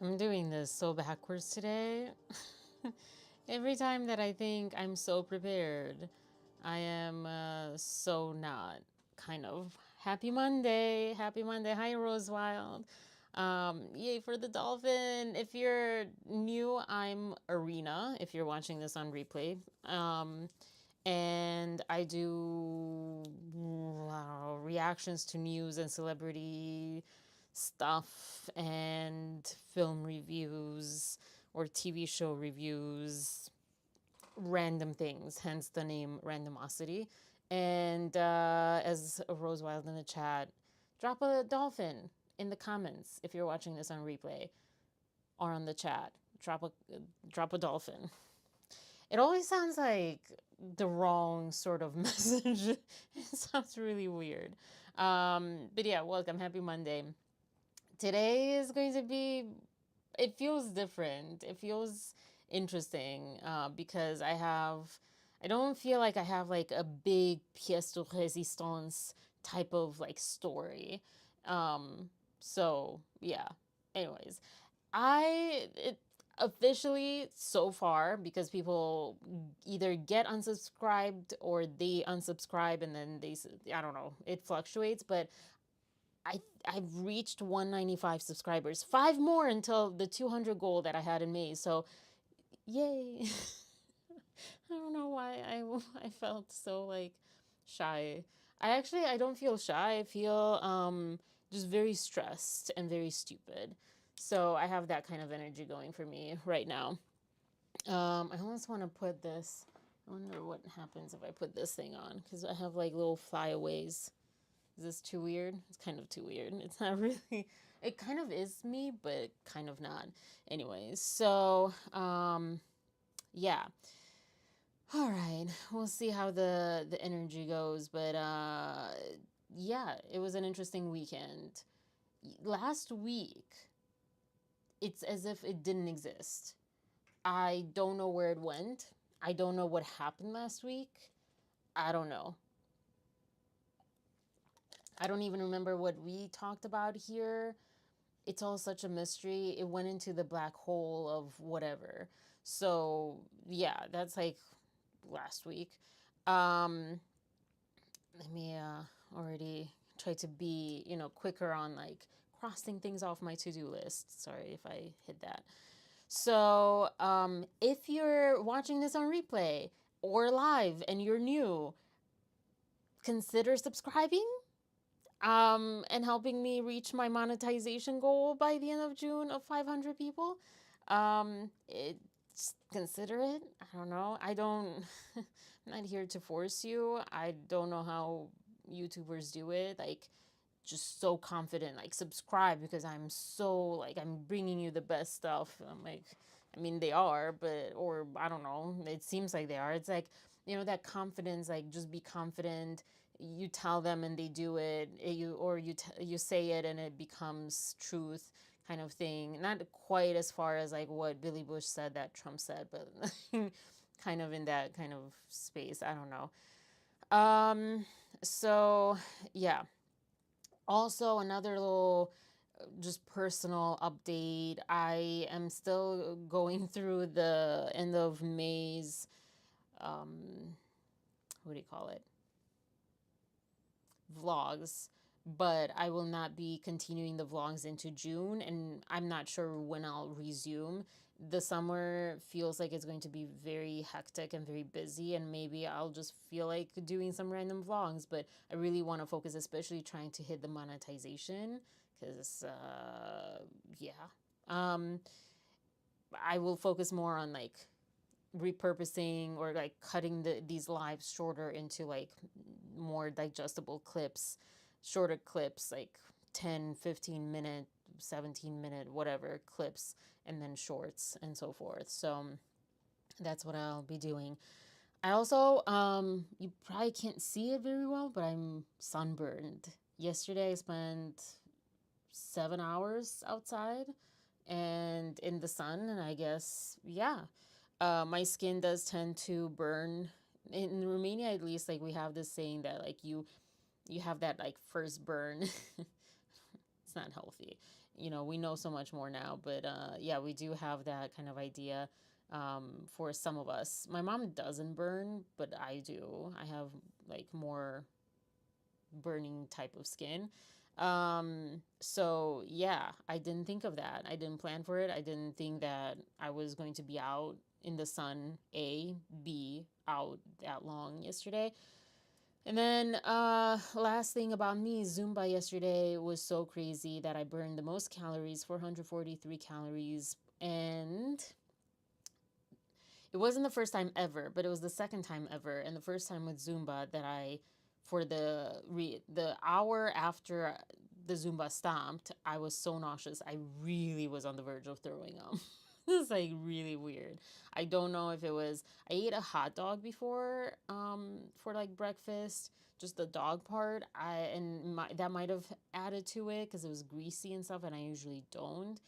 I'm doing this so backwards today. Every time that I think I'm so prepared, I am so not. Kind of. Happy Monday. Happy Monday. Hi, Rosewild. Yay for the dolphin. If you're new, I'm Arena, if you're watching this on replay. And I do reactions to news and celebrity stuff and film reviews or TV show reviews, random things, hence the name Randomosity. And as Rose Wild in the chat, drop a dolphin in the comments if you're watching this on replay or on the chat. Drop a dolphin. It always sounds like the wrong sort of message. It sounds really weird. But yeah, welcome. Happy Monday. Today is going to be, it feels different. It feels interesting because I don't feel like I have like a big pièce de résistance type of like story. So yeah. Anyways, it officially so far, because people either get unsubscribed or they unsubscribe and then I don't know, it fluctuates, but I've reached 195 subscribers. 5 more until the 200 goal that I had in May. So, yay. I don't know why I felt so like shy. I don't feel shy. I feel just very stressed and very stupid. So, I have that kind of energy going for me right now. I almost want to put this. I wonder what happens if I put this thing on, because I have like little flyaways. Is this too weird? It's kind of too weird. It's not really. It kind of is me, but kind of not. Anyways, so yeah. All right, we'll see how the energy goes, but yeah, it was an interesting weekend. Last week, it's as if it didn't exist. I don't know where it went. I don't know what happened last week. I don't know. I don't even remember what we talked about here. It's all such a mystery. It went into the black hole of whatever. So yeah, that's like last week. Um, Let me already try to be, quicker on like crossing things off my to-do list. Sorry if I hit that. So if you're watching this on replay or live and you're new, consider subscribing and helping me reach my monetization goal by the end of June of 500 people. Consider it. I don't know. I'm not here to force you. I don't know how YouTubers do it. Like, just so confident, like subscribe because I'm bringing you the best stuff. I'm like, I mean, they are, but, or I don't know, it seems like they are. It's like, that confidence, like just be confident. You tell them and they do it. You say it and it becomes truth, kind of thing. Not quite as far as like what Billy Bush said that Trump said, but kind of in that kind of space. I don't know. So yeah. Also, another little just personal update. I am still going through the end of May's, what do you call it? Vlogs, but I will not be continuing the vlogs into June, and I'm not sure when I'll resume. The summer feels like it's going to be very hectic and very busy, and maybe I'll just feel like doing some random vlogs, but I really want to focus, especially trying to hit the monetization, because, yeah. I will focus more on like repurposing or like cutting these lives shorter into like more digestible clips, shorter clips, like 10, 15 minute, 17-minute, whatever clips, and then shorts and so forth. So that's what I'll be doing. I also, you probably can't see it very well, but I'm sunburned. Yesterday I spent 7 hours outside and in the sun, and I guess, yeah, my skin does tend to burn. In Romania, at least, like we have this saying that like you have that like first burn. It's not healthy. we know so much more now. But yeah, we do have that kind of idea for some of us. My mom doesn't burn, but I do. I have like more burning type of skin. So yeah, I didn't think of that. I didn't plan for it. I didn't think that I was going to be out in the sun, A, B, out that long yesterday. And then last thing about me, Zumba yesterday was so crazy that I burned the most calories, 443 calories. And it wasn't the first time ever, but it was the second time ever, and the first time with Zumba that for the hour after the Zumba stopped, I was so nauseous. I really was on the verge of throwing up. It was like really weird. I don't know if it was. I ate a hot dog before, for like breakfast, just the dog part. That might have added to it because it was greasy and stuff, and I usually don't.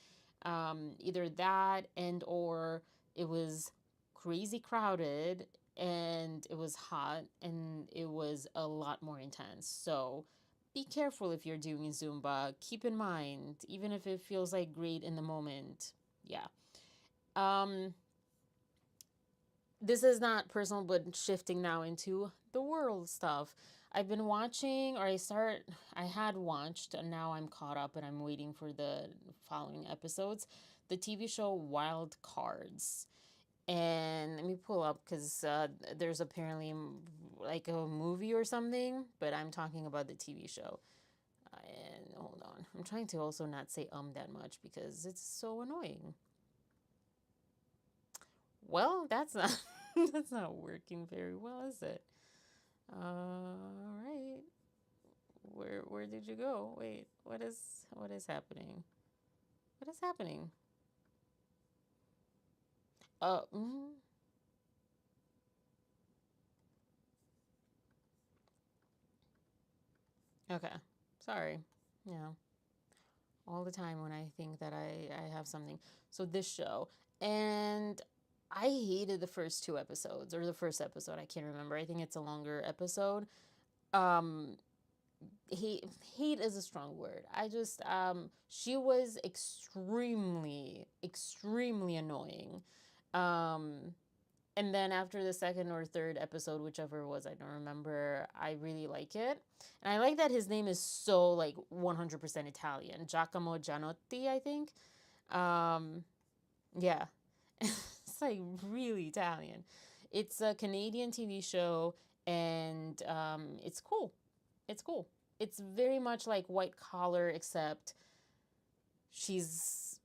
Either that and or it was crazy crowded and it was hot and it was a lot more intense. So be careful if you're doing Zumba. Keep in mind, even if it feels like great in the moment. Yeah. Um, this is not personal, but shifting now into the world stuff. I've been watching, I had watched, and now I'm caught up and I'm waiting for the following episodes. The TV show Wild Cards. And let me pull up because there's apparently like a movie or something, but I'm talking about the TV show. And hold on, I'm trying to also not say that much because it's so annoying. Well, that's not that's not working very well, is it? All right. Where did you go? Wait, what is happening? What is happening? Uh, mm, okay. Sorry. Yeah. All the time when I think that I have something. So this show. And I hated the first two episodes or the first episode. I can't remember. I think it's a longer episode. Um, hate hate is a strong word. I just she was extremely annoying. Um, and then after the second or third episode, whichever it was, I don't remember, I really like it. And I like that his name is so like 100% Italian. Giacomo Gianotti, I think. Um, yeah. It's like really Italian. It's a Canadian TV show and it's cool. It's cool. It's very much like White Collar, except she's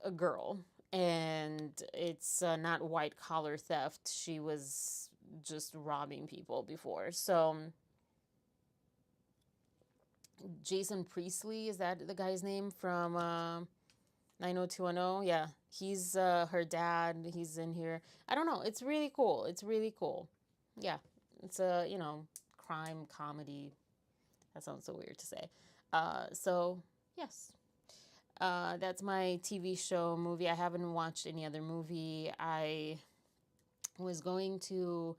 a girl, and it's not white collar theft. She was just robbing people before. So Jason Priestley, is that the guy's name from 90210? Yeah, he's her dad. He's in here. I don't know. It's really cool. It's really cool. Yeah, it's a crime comedy. That sounds so weird to say. So yes, that's my TV show movie. I haven't watched any other movie. I was going to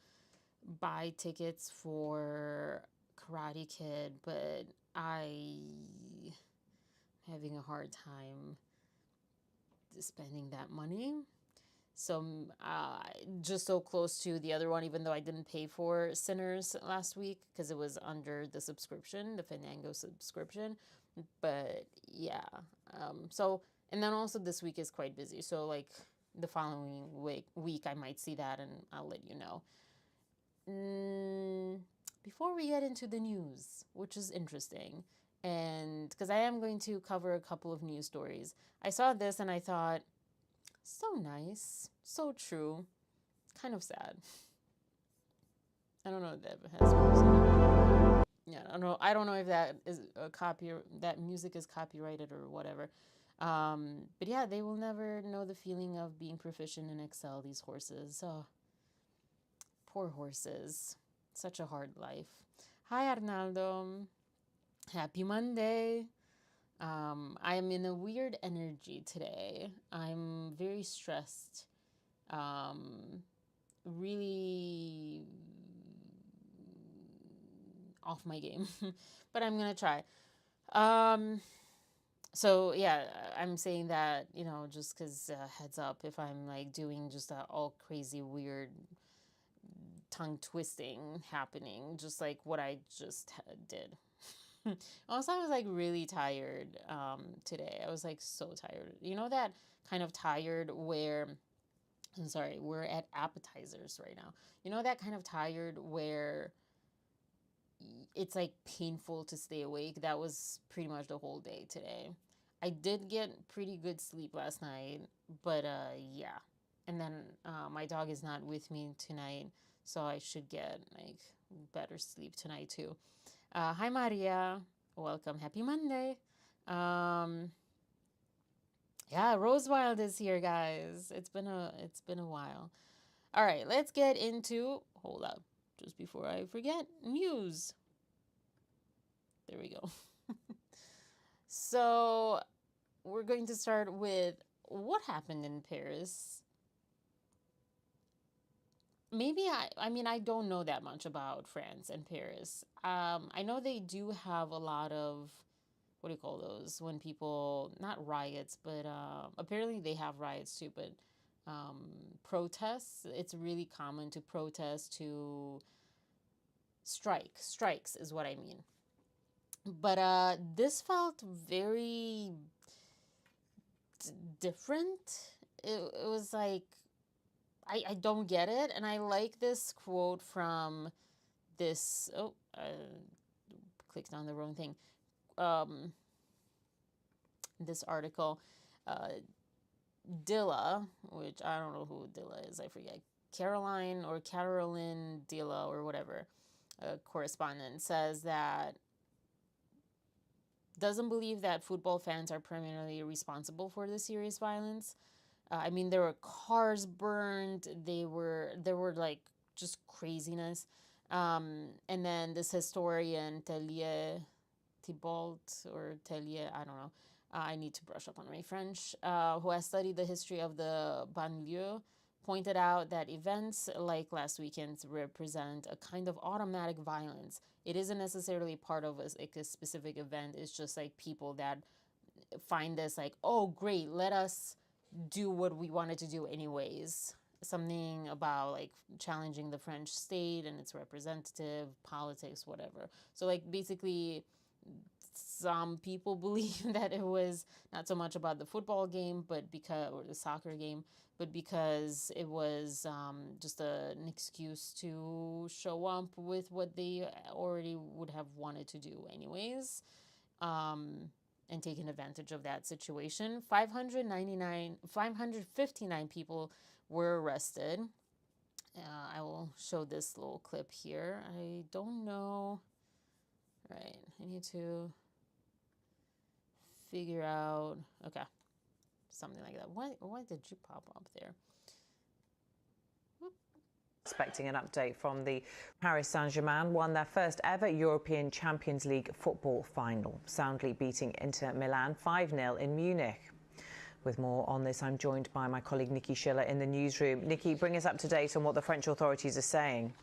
buy tickets for Karate Kid, but I'm having a hard time spending that money. So just so close to the other one, even though I didn't pay for Sinners last week because it was under the subscription, the Fandango subscription. But yeah, so and then also this week is quite busy. So like the following week I might see that and I'll let you know. Before we get into the news, which is interesting, and because I am going to cover a couple of news stories, I saw this and I thought, so nice, so true, kind of sad. I don't know if that has music. Yeah, I don't know. I don't know if that is a that music is copyrighted or whatever. But yeah, they will never know the feeling of being proficient in Excel. These horses. Oh, poor horses. Such a hard life. Hi, Arnaldo. Happy Monday. I am in a weird energy today. I'm very stressed. Really off my game, but I'm gonna try. Um, So yeah, I'm saying that, you know, just because heads up, if I'm like doing just that all crazy weird tongue twisting happening, just like what I just did. Also, I was like really tired today. I was like so tired. You know that kind of tired where, I'm sorry, we're at appetizers right now. You know that kind of tired where it's like painful to stay awake. That was pretty much the whole day today. I did get pretty good sleep last night, but yeah. And then my dog is not with me tonight, so I should get like better sleep tonight too. Hi Maria, welcome. Happy Monday. Um, yeah, Rosewild is here, guys. It's been a while. All right, let's get into. Hold up, just before I forget, news. There we go. So we're going to start with what happened in Paris. Maybe I mean, I don't know that much about France and Paris. I know they do have a lot of, what do you call those, when people, not riots, but apparently they have riots too, but protests. It's really common to protest, to strikes is what I mean. But this felt very different. It was like, I don't get it. And I like this quote from this. Oh, clicked on the wrong thing. This article. Dilla, which I don't know who Dilla is, I forget. Carolyn Dilla or whatever, correspondent, says that doesn't believe that football fans are primarily responsible for the serious violence. I mean, there were cars burned. There were like just craziness. And then this historian Tellier Thibault or Tellier, I don't know. I need to brush up on my French. Who has studied the history of the banlieue, pointed out that events like last weekend's represent a kind of automatic violence. It isn't necessarily part of like a specific event. It's just like people that find this like, oh great, let us do what we wanted to do anyways. Something about like challenging the French state and its representative politics, whatever. So like basically some people believe that it was not so much about the football game, but because, or the soccer game, but because it was just an excuse to show up with what they already would have wanted to do anyways, and taken advantage of that situation. 559 people were arrested. I will show this little clip here. I don't know. Right, I need to figure out. Okay, something like that. Why did you pop up there? Expecting an update from the Paris Saint-Germain won their first ever European Champions League football final, soundly beating Inter Milan 5-0 in Munich. With more on this, I'm joined by my colleague Nikki Schiller in the newsroom. Nikki, bring us up to date on what the French authorities are saying.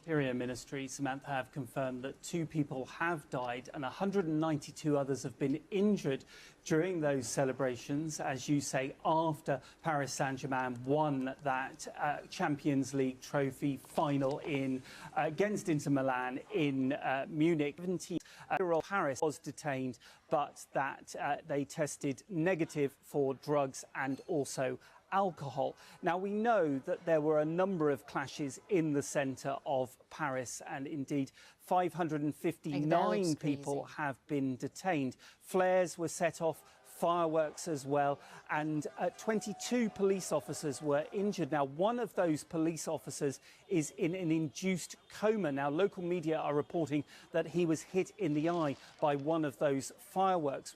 Interior Ministry, Samantha, have confirmed that 2 people have died and 192 others have been injured during those celebrations, as you say, after Paris Saint-Germain won that Champions League trophy final against Inter Milan in Munich. 17-year-old Paris was detained, but that they tested negative for drugs and also alcohol. Now, we know that there were a number of clashes in the centre of Paris, and indeed 559 people have been detained. Flares were set off, fireworks as well, and 22 police officers were injured. Now, one of those police officers is in an induced coma. Now, local media are reporting that he was hit in the eye by one of those fireworks.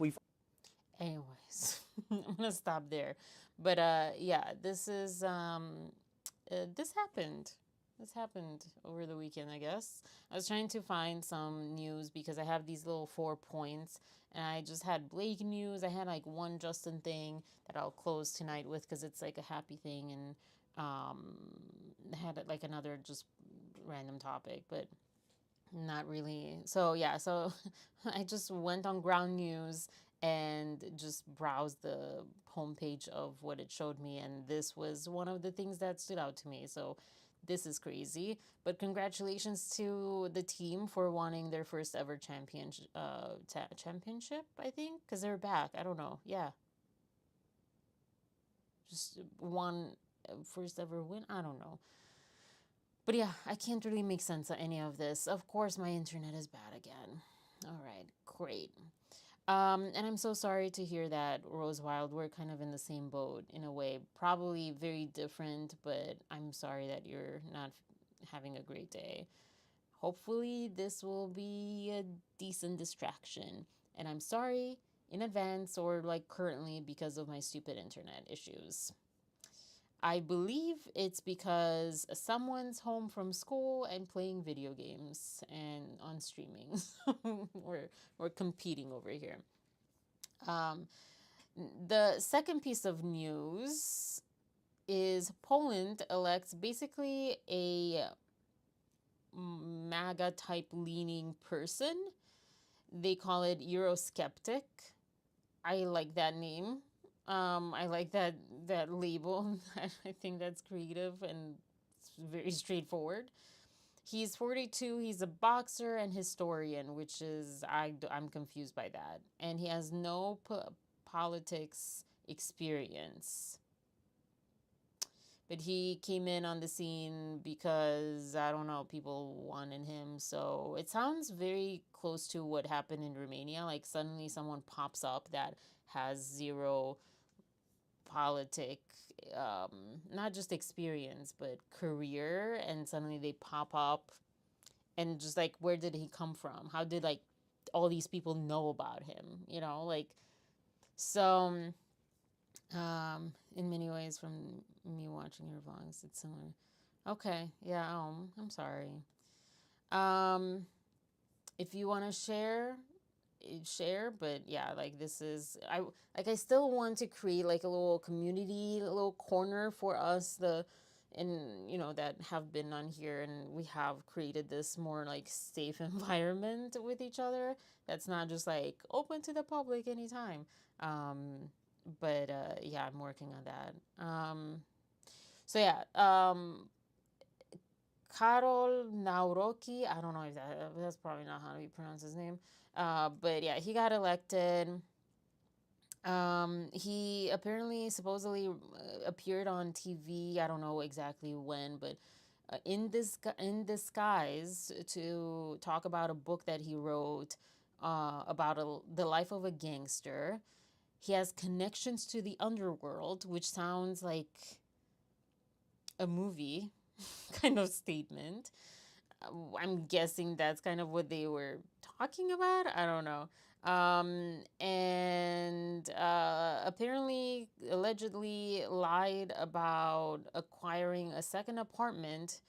Anyways, I'm gonna stop there. But yeah, this is this happened. This happened over the weekend, I guess. I was trying to find some news because I have these little 4 points, and I just had Blake news. I had like one Justin thing that I'll close tonight with because it's like a happy thing, and I had like another just random topic. But Not really. So yeah, so I just went on Ground News and just browsed the homepage of what it showed me, and this was one of the things that stood out to me. So this is crazy, but congratulations to the team for winning their first ever championship, I think, because they're back. I don't know. Yeah, just one first ever win. I don't know. But yeah, I can't really make sense of any of this. Of course, my internet is bad again. All right, great. And I'm so sorry to hear that, Rose Wild. We're kind of in the same boat in a way. Probably very different, but I'm sorry that you're not having a great day. Hopefully, this will be a decent distraction. And I'm sorry in advance or like currently because of my stupid internet issues. I believe it's because someone's home from school and playing video games and on streaming. we're competing over here. The second piece of news is Poland elects basically a MAGA type leaning person. They call it Eurosceptic. I like that name. I like that label. I think that's creative and it's very straightforward. He's 42. He's a boxer and historian, which is I'm confused by that. And he has no politics experience. But he came in on the scene because I don't know, people wanted him. So it sounds very close to what happened in Romania. Like suddenly someone pops up that has zero politic, not just experience, but career, and suddenly they pop up and just like, where did he come from? How did like all these people know about him? Like, so in many ways from me watching your vlogs, it's similar. Okay, yeah, I'm sorry. If you want to share, but yeah, like this is I still want to create like a little community, a little corner for us, that have been on here, and we have created this more like safe environment with each other that's not just like open to the public anytime. But yeah, I'm working on that. So yeah, Karol Nauroki. I don't know if that's probably not how you pronounce his name. But yeah, he got elected. He apparently supposedly appeared on TV. I don't know exactly when, but in disguise to talk about a book that he wrote about the life of a gangster. He has connections to the underworld, which sounds like a movie kind of statement. I'm guessing that's kind of what they were talking about. I don't know. And apparently, allegedly lied about acquiring a second apartment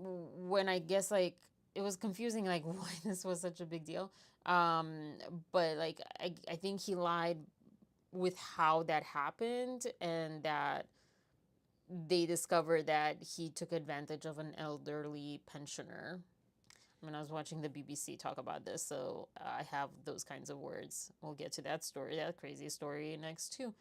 when I guess like it was confusing, like why this was such a big deal. But like I think he lied with how that happened, and that they discovered that he took advantage of an elderly pensioner. I mean, I was watching the BBC talk about this, so I have those kinds of words. We'll get to that story, that crazy story next too.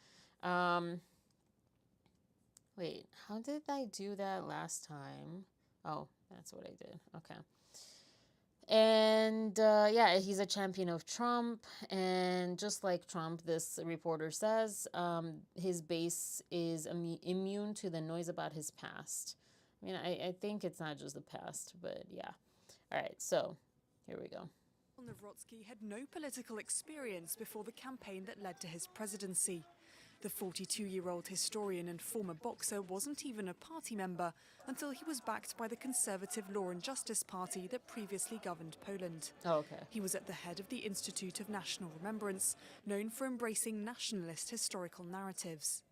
Wait, how did I do that last time? Oh, that's what I did. Okay. And yeah, he's a champion of Trump. And just like Trump, this reporter says, his base is immune to the noise about his past. I mean, I think it's not just the past, but yeah. All right, so here we go. Nawrotsky had no political experience before the campaign that led to his presidency. The 42-year-old historian and former boxer wasn't even a party member until he was backed by the conservative Law and Justice Party that previously governed Poland. Oh, okay. He was at the head of the Institute of National Remembrance, known for embracing nationalist historical narratives.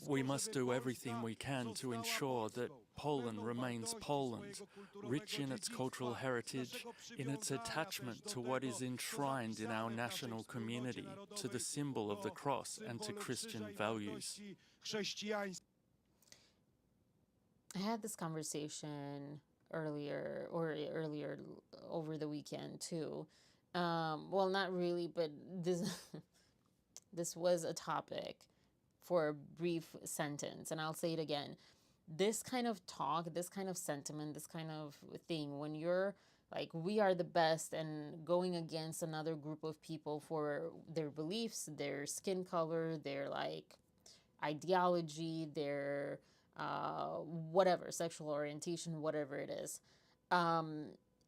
We must do everything we can to ensure that Poland remains Poland, rich in its cultural heritage, in its attachment to what is enshrined in our national community, to the symbol of the cross and to Christian values. I had this conversation earlier over the weekend too. Well, not really, but this this was a topic for a brief sentence, and I'll say it again. This kind of talk, this kind of sentiment, this kind of thing, when you're like, we are the best, and going against another group of people for their beliefs, their skin color, their like ideology, their whatever, sexual orientation, whatever it is,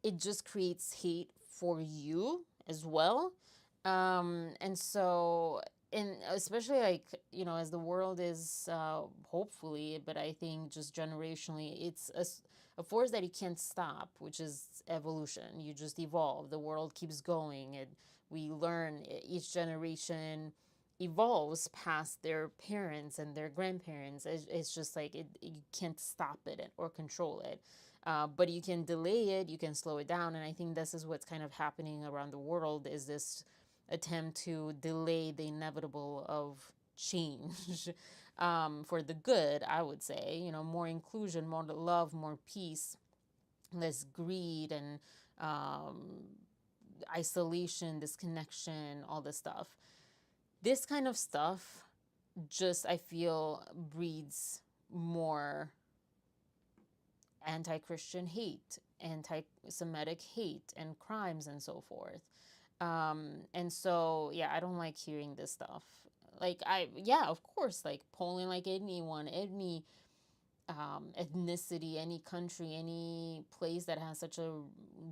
it just creates hate for you as well. And so, and especially like, as the world is hopefully, but I think just generationally, it's a force that you can't stop, which is evolution. You just evolve. The world keeps going, and we learn. Each generation evolves past their parents and their grandparents. It's just like you can't stop it or control it. But you can delay it, you can slow it down. And I think this is what's kind of happening around the world, is this attempt to delay the inevitable of change for the good, I would say. More inclusion, more love, more peace, less greed and isolation, disconnection, all this stuff. This kind of stuff just, I feel, breeds more anti-Christian hate, anti-Semitic hate, and crimes and so forth. And so, yeah, I don't like hearing this stuff. Like, yeah, of course, like Poland, like anyone, any ethnicity, any country, any place that has such a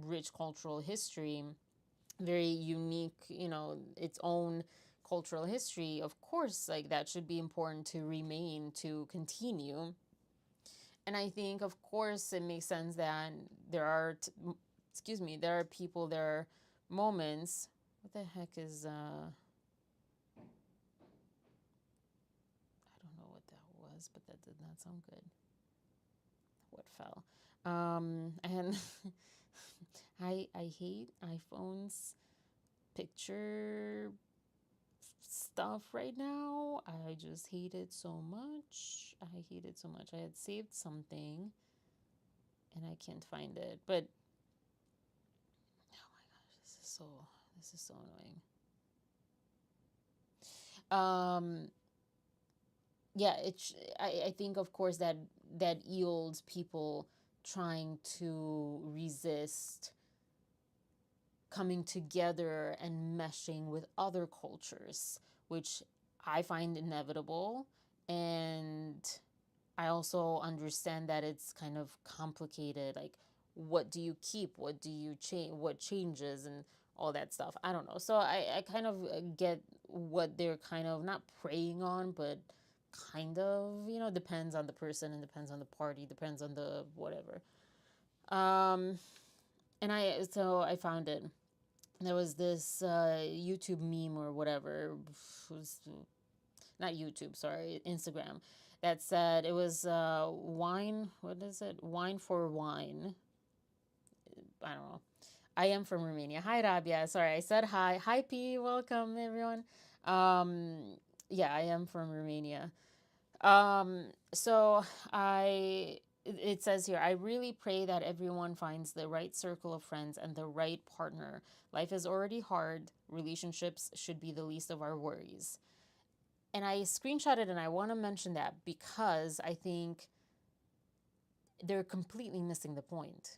rich cultural history, very unique, its own cultural history, of course, like that should be important to remain, to continue. And I think, of course, it makes sense that there are, there are people, there are moments. What the heck is, I don't know what that was, but that did not sound good. What fell? And I hate iPhone's picture stuff right now. I just hate it so much. I hate it so much. I had saved something and I can't find it. But oh my gosh, this is so annoying. Yeah, I think, of course, that yields people trying to resist coming together and meshing with other cultures, which I find inevitable. And I also understand that it's kind of complicated. Like, what do you keep? What do you change? What changes? And all that stuff. I don't know. So I kind of get what they're kind of not preying on, but kind of, depends on the person and depends on the party, depends on the whatever. And I found it. There was this YouTube meme or whatever, it was not YouTube, sorry, Instagram, that said, it was wine, what is it? Wine for wine. I don't know. I am from Romania. Hi, Rabia. Sorry, I said hi. Hi, P. Welcome, everyone. Yeah, I am from Romania. So it says here, I really pray that everyone finds the right circle of friends and the right partner. Life is already hard. Relationships should be the least of our worries. And I screenshotted, and I want to mention that because I think they're completely missing the point.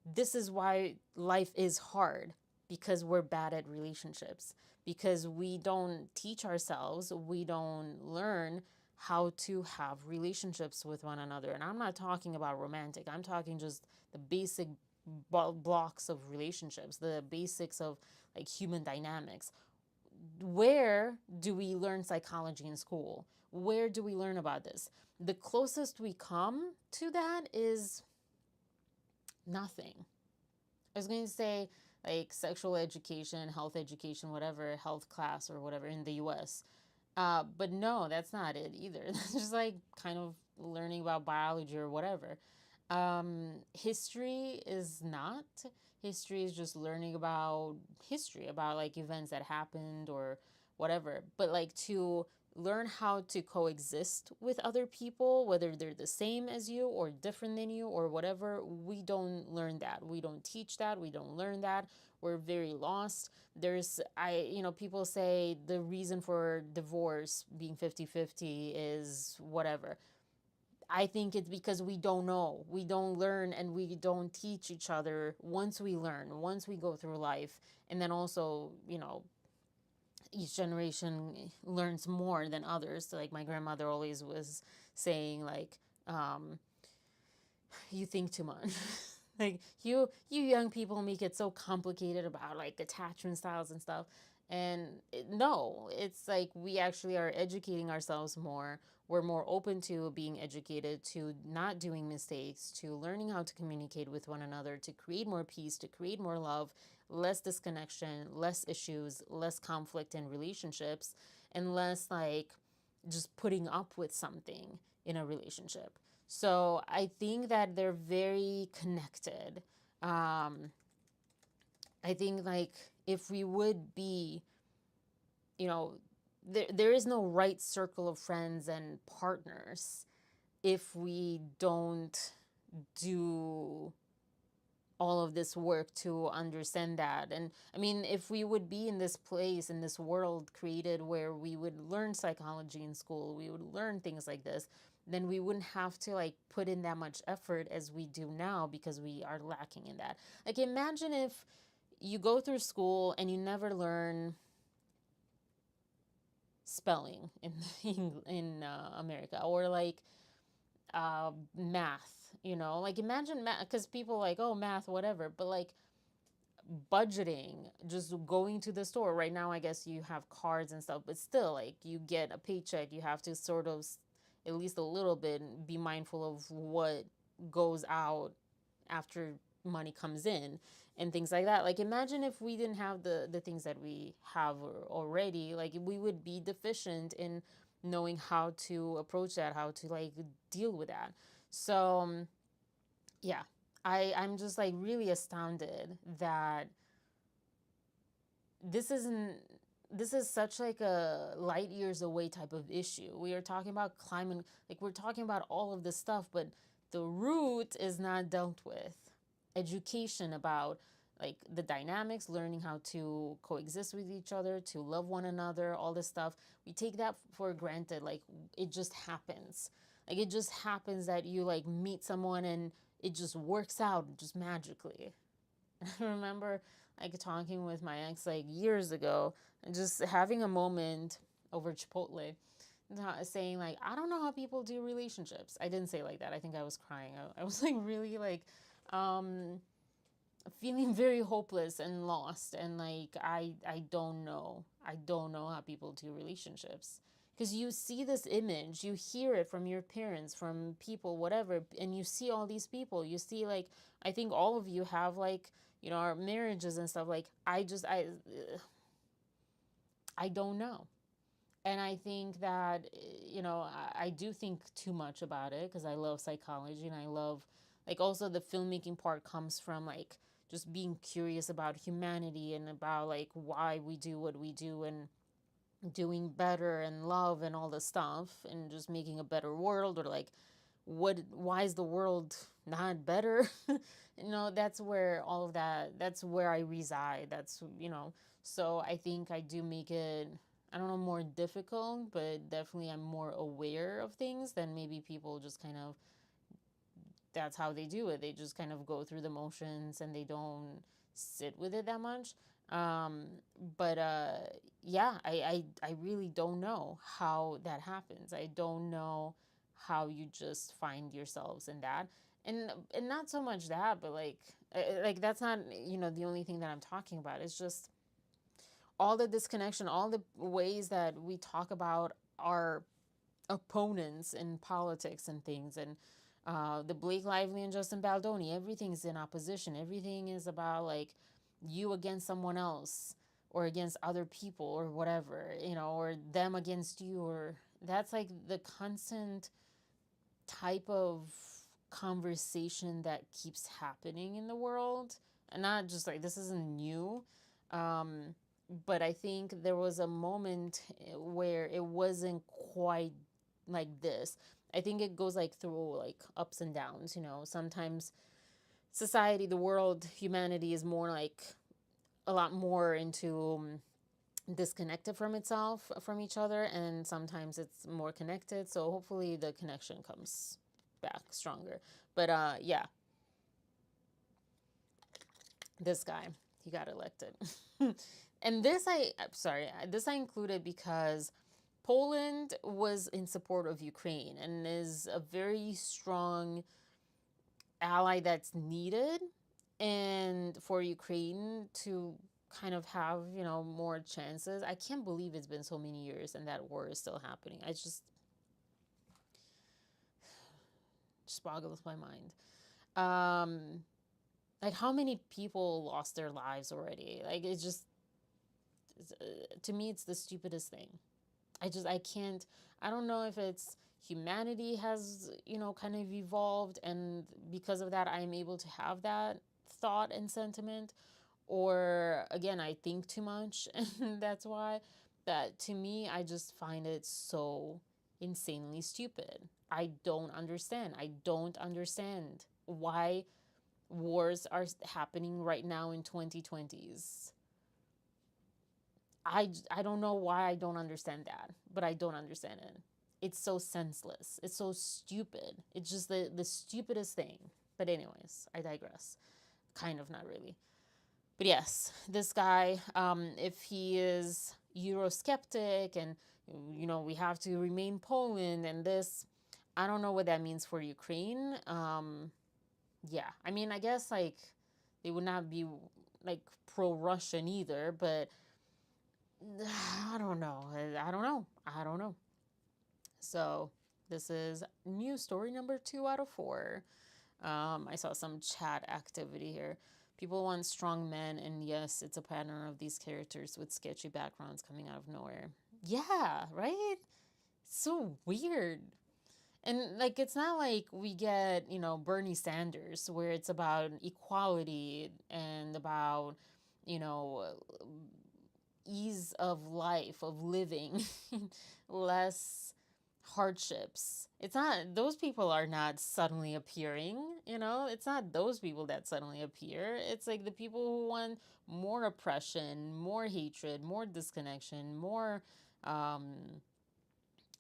This is why life is hard, because we're bad at relationships, because we don't teach ourselves, we don't learn how to have relationships with one another. And I'm not talking about romantic, I'm talking just the basic blocks of relationships, the basics of like human dynamics. Where do we learn psychology in school? Where do we learn about this? The closest we come to that is nothing. I was going to say like sexual education, health education, whatever, health class or whatever in the US. But no, that's not it either. That's just like kind of learning about biology or whatever. History is not. History is just learning about history, about like events that happened or whatever. But like to learn how to coexist with other people, whether they're the same as you or different than you or whatever. We don't learn that. We don't teach that. We don't learn that. We're very lost. People say the reason for divorce being 50-50 is whatever. I think it's because we don't know. We don't learn and we don't teach each other once we learn, once we go through life. And then also, each generation learns more than others. So, like my grandmother always was saying, like, you think too much. Like you young people make it so complicated about like attachment styles and stuff. And no, it's like we actually are educating ourselves more. We're more open to being educated, to not doing mistakes, to learning how to communicate with one another, to create more peace, to create more love, less disconnection, less issues, less conflict in relationships, and less like just putting up with something in a relationship. So I think that they're very connected. I think like if we would be, there is no right circle of friends and partners if we don't do all of this work to understand that. And I mean, if we would be in this place, in this world created where we would learn psychology in school, we would learn things like this, then we wouldn't have to like put in that much effort as we do now because we are lacking in that. Like imagine if you go through school and you never learn spelling in America, or like math, like imagine math, because people like, oh, math, whatever, but like budgeting, just going to the store right now. I guess you have cards and stuff, but still, like you get a paycheck, you have to sort of at least a little bit be mindful of what goes out after money comes in and things like that. Like imagine if we didn't have the things that we have already, like we would be deficient in knowing how to approach that, how to like deal with that. So yeah, I'm just like really astounded that this is such like a light years away type of issue. We are talking about climate, like we're talking about all of this stuff, but the root is not dealt with. Education about like the dynamics, learning how to coexist with each other, to love one another, all this stuff. We take that for granted. Like it just happens. Like it just happens that you like meet someone and it just works out just magically. I remember like talking with my ex like years ago and just having a moment over Chipotle, saying like, I don't know how people do relationships. I didn't say like that. I think I was crying. I was like really like feeling very hopeless and lost, and like I don't know. I don't know how people do relationships. Because you see this image, you hear it from your parents, from people, whatever, and you see all these people. You see, like, I think all of you have, like, our marriages and stuff. Like, I don't know. And I think that, I do think too much about it because I love psychology and I love, like, also the filmmaking part comes from, like, just being curious about humanity and about, like, why we do what we do and doing better and love and all this stuff and just making a better world, or like why is the world not better? That's where all of that's where I reside. So I think I do make it, I don't know, more difficult, but definitely I'm more aware of things than maybe people just kind of, that's how they do it. They just kind of go through the motions and they don't sit with it that much. Um, but yeah, I really don't know how that happens. I don't know how you just find yourselves in that. And not so much that, but like that's not, the only thing that I'm talking about. It's just all the disconnection, all the ways that we talk about our opponents in politics and things, and the Blake Lively and Justin Baldoni, everything's in opposition. Everything is about like you against someone else or against other people or whatever, or them against you, or that's like the constant type of conversation that keeps happening in the world. And not just like, this isn't new. but I think there was a moment where it wasn't quite like this. I think it goes like through like ups and downs, you know. Sometimes society, the world, humanity is more like a lot more into disconnected from itself, from each other, and sometimes it's more connected. So hopefully the connection comes back stronger. But yeah, this guy, he got elected. And this this I included because Poland was in support of Ukraine and is a very strong ally that's needed, and for Ukraine to kind of have, you know, more chances. I can't believe it's been so many years and that war is still happening. I just boggles my mind. Like how many people lost their lives already? Like it's just to me it's the stupidest thing. I can't, I don't know if it's humanity has, you know, kind of evolved and because of that I'm able to have that thought and sentiment, or again I think too much and that's why. That to me I just find it so insanely stupid. I don't understand. I don't understand why wars are happening right now in 2020s. I don't know why I don't understand that, but I don't understand it. It's so senseless. It's so stupid. It's just the stupidest thing. But anyways, I digress. Kind of, not really. But yes, this guy, if he is Eurosceptic and, you know, we have to remain Poland and this, I don't know what that means for Ukraine. Yeah, I mean, I guess like they would not be like pro-Russian either, but I don't know. I don't know. So this is news story number 2 out of 4. I saw some chat activity here. People want strong men, and yes, it's a pattern of these characters with sketchy backgrounds coming out of nowhere. Yeah, right? So weird. And like it's not like we get, you know, Bernie Sanders where it's about equality and about, you know, ease of life, of living, less hardships. It's not, those people are not suddenly appearing, you know? It's not those people that suddenly appear. It's like the people who want more oppression, more hatred, more disconnection, more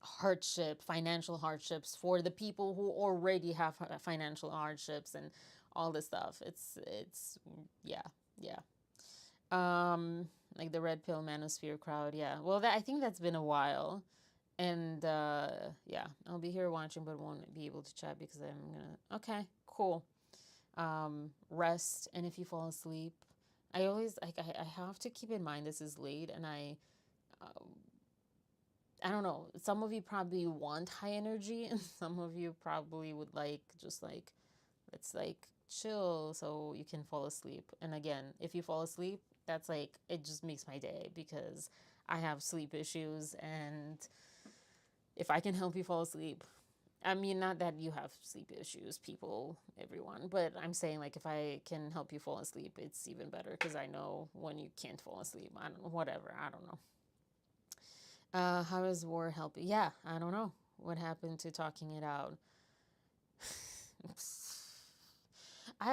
hardship, financial hardships for the people who already have financial hardships and all this stuff. It's yeah, yeah. Like the red pill manosphere crowd. Yeah. Well, I think that's been a while. And yeah, I'll be here watching, but won't be able to chat because I'm gonna. Okay, cool. Rest, and if you fall asleep, I always like. I have to keep in mind this is late, and I don't know. Some of you probably want high energy, and some of you probably would like just like let's like chill so you can fall asleep. And again, if you fall asleep, that's like it just makes my day because I have sleep issues, and if I can help you fall asleep, I mean, not that you have sleep issues, people, everyone, but I'm saying like if I can help you fall asleep, it's even better because I know when you can't fall asleep. I don't know, whatever. I don't know. How does war help? Yeah, I don't know. What happened to talking it out?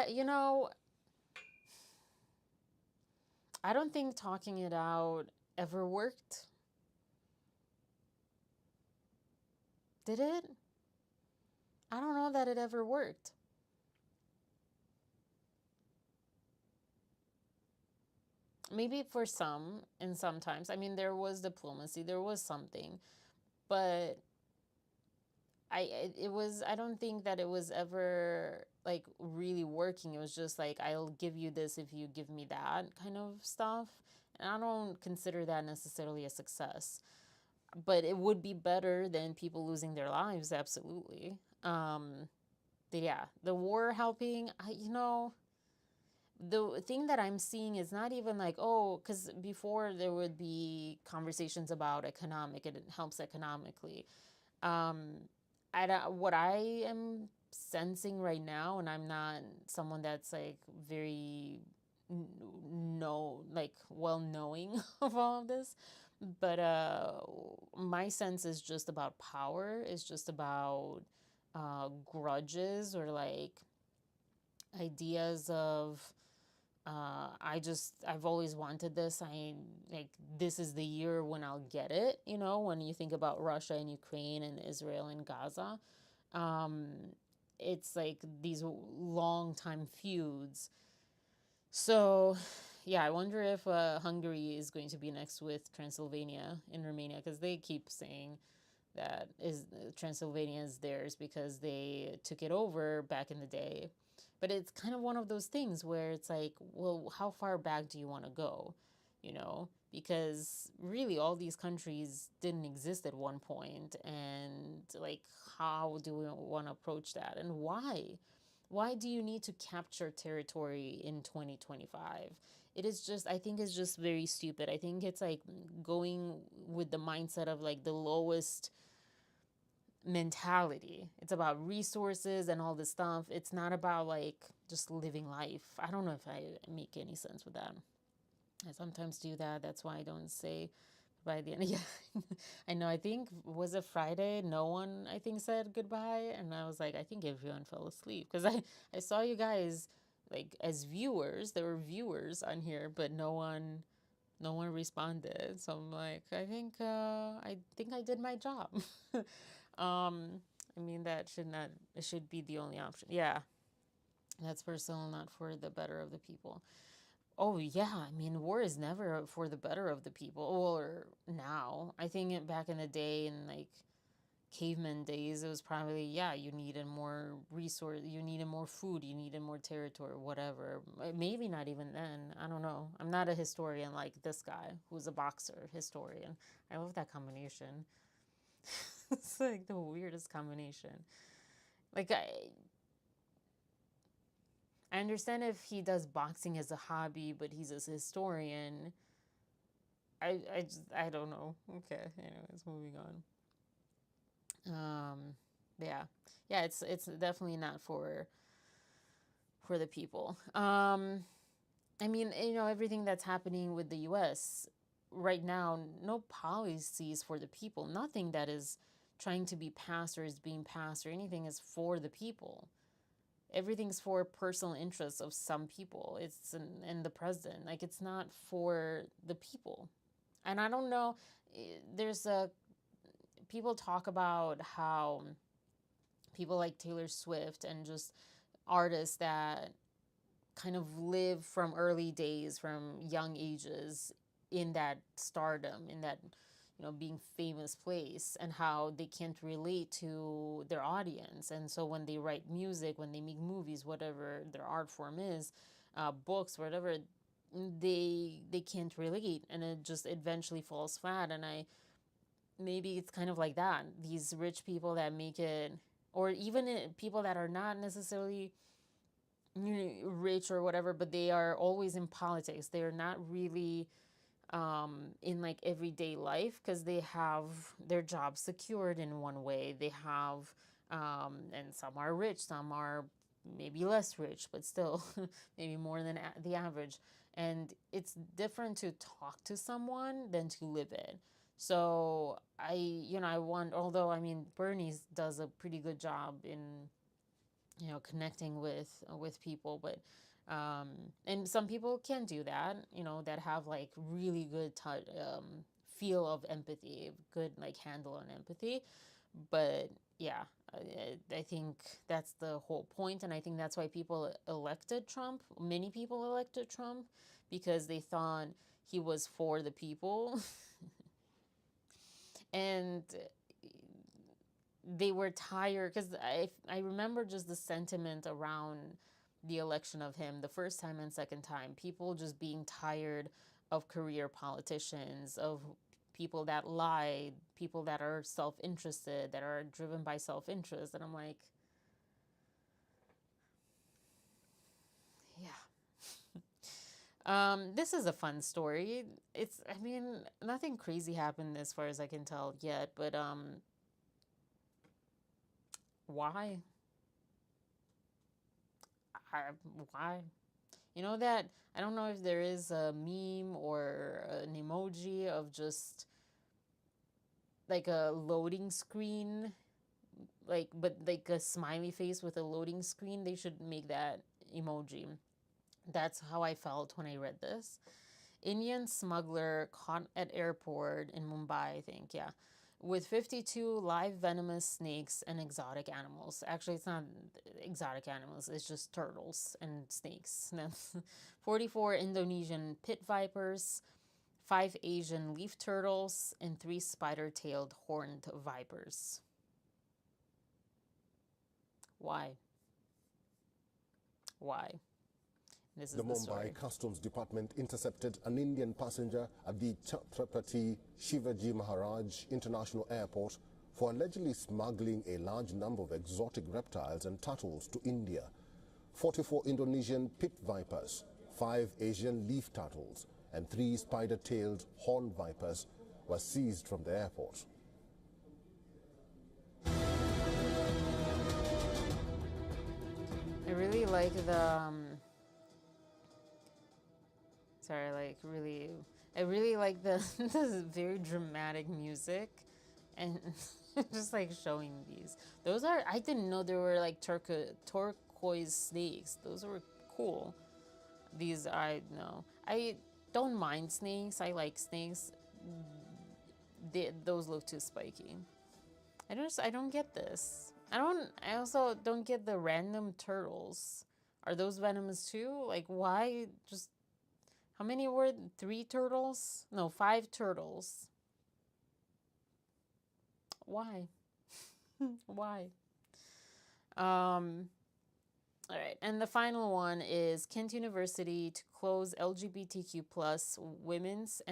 You know, I don't think talking it out ever worked. Did it? I don't know that it ever worked. Maybe for some and sometimes. I mean, there was diplomacy, there was something, but I don't think that it was ever like really working. It was just like I'll give you this if you give me that kind of stuff. And I don't consider that necessarily a success. But it would be better than people losing their lives, absolutely. But yeah, the war helping, you know, the thing that I'm seeing is not even like, oh, because before there would be conversations about economic, it helps economically. Um, what I am sensing right now, and I'm not someone that's like very well knowing of all of this. But my sense is just about power. It's just about grudges or like ideas of I've always wanted this. This is the year when I'll get it. When you think about Russia and Ukraine and Israel and Gaza, it's like these long time feuds. So, yeah, I wonder if Hungary is going to be next with Transylvania in Romania, because they keep saying that Transylvania is theirs because they took it over back in the day. But it's kind of one of those things where it's like, well, how far back do you want to go? Because really all these countries didn't exist at one point, and like, how do we want to approach that, and why? Why do you need to capture territory in 2025? I think it's just very stupid. I think it's like going with the mindset of like the lowest mentality. It's about resources and all this stuff. It's not about like just living life. I don't know if I make any sense with that. I sometimes do that. That's why I don't say by the end. Yeah, I know. I think, was it Friday? No one, I think, said goodbye. And I was like, I think everyone fell asleep. Because I saw you guys, like, as viewers. There were viewers on here, but no one responded. So I'm like, I think I did my job. I mean, it should be the only option. Yeah, that's personal, not for the better of the people. Oh, yeah. I mean, war is never for the better of the people. Or now. I think back in the day, in like caveman days, it was probably, yeah, you needed more resource, you needed more food, you needed more territory, whatever. Maybe not even then. I don't know. I'm not a historian like this guy who's a boxer historian. I love that combination. It's like the weirdest combination. Like, I understand if he does boxing as a hobby, but he's a historian. I don't know. Okay, anyways, moving on. Yeah, it's definitely not for the people. I mean, everything that's happening with the U.S. right now, no policies for the people. Nothing that is trying to be passed or is being passed or anything is for the people. Everything's for personal interests of some people. It's in the president. Like, it's not for the people. And I don't know, people talk about how people like Taylor Swift and just artists that kind of live from early days, from young ages, in that stardom, in that being famous place, and how they can't relate to their audience. And so when they write music, when they make movies, whatever their art form is, books, whatever, they can't relate, and it just eventually falls flat. And maybe it's kind of like that. These rich people that make it, or even people that are not necessarily rich or whatever, but they are always in politics. They're not really in like everyday life, because they have their job secured in one way. They have, and some are rich, some are maybe less rich, but still maybe more than the average. And it's different to talk to someone than to live it. So I want, although I mean, Bernie does a pretty good job in connecting with people, but and some people can do that, that have like really good feel of empathy, good like handle on empathy. But yeah, I think that's the whole point, and I think that's why people elected Trump. Many people elected Trump because they thought he was for the people. And they were tired, because I remember just the sentiment around the election of him the first time and second time. People just being tired of career politicians, of people that lie, people that are self-interested, that are driven by self-interest. And I'm like, yeah. This is a fun story. I mean, nothing crazy happened as far as I can tell yet, but why? Why? You know that, I don't know if there is a meme or an emoji of just like a loading screen, like, but like a smiley face with a loading screen. They should make that emoji. That's how I felt when I read this. Indian smuggler caught at airport in Mumbai, I think, yeah, with 52 live venomous snakes and exotic animals. Actually, it's not exotic animals, it's just turtles and snakes. 44 Indonesian pit vipers, 5 Asian leaf turtles, and 3 spider-tailed horned vipers. Why? Why? This is The the story. Mumbai Customs Department intercepted an Indian passenger at the Chhatrapati Shivaji Maharaj International Airport for allegedly smuggling a large number of exotic reptiles and turtles to India. 44 Indonesian pit vipers, 5 Asian leaf turtles, and 3 spider-tailed horned vipers were seized from the airport. I really like the I really like the this very dramatic music, and just like showing these. Those are, I didn't know there were like turquoise snakes. Those were cool. These, I know. I don't mind snakes. I like snakes. Those look too spiky. I don't get this. I also don't get the random turtles. Are those venomous too? Like, why just, how many were 3 turtles? No, 5 turtles. Why? Why? All right, and the final one is Kent University to close LGBTQ plus women's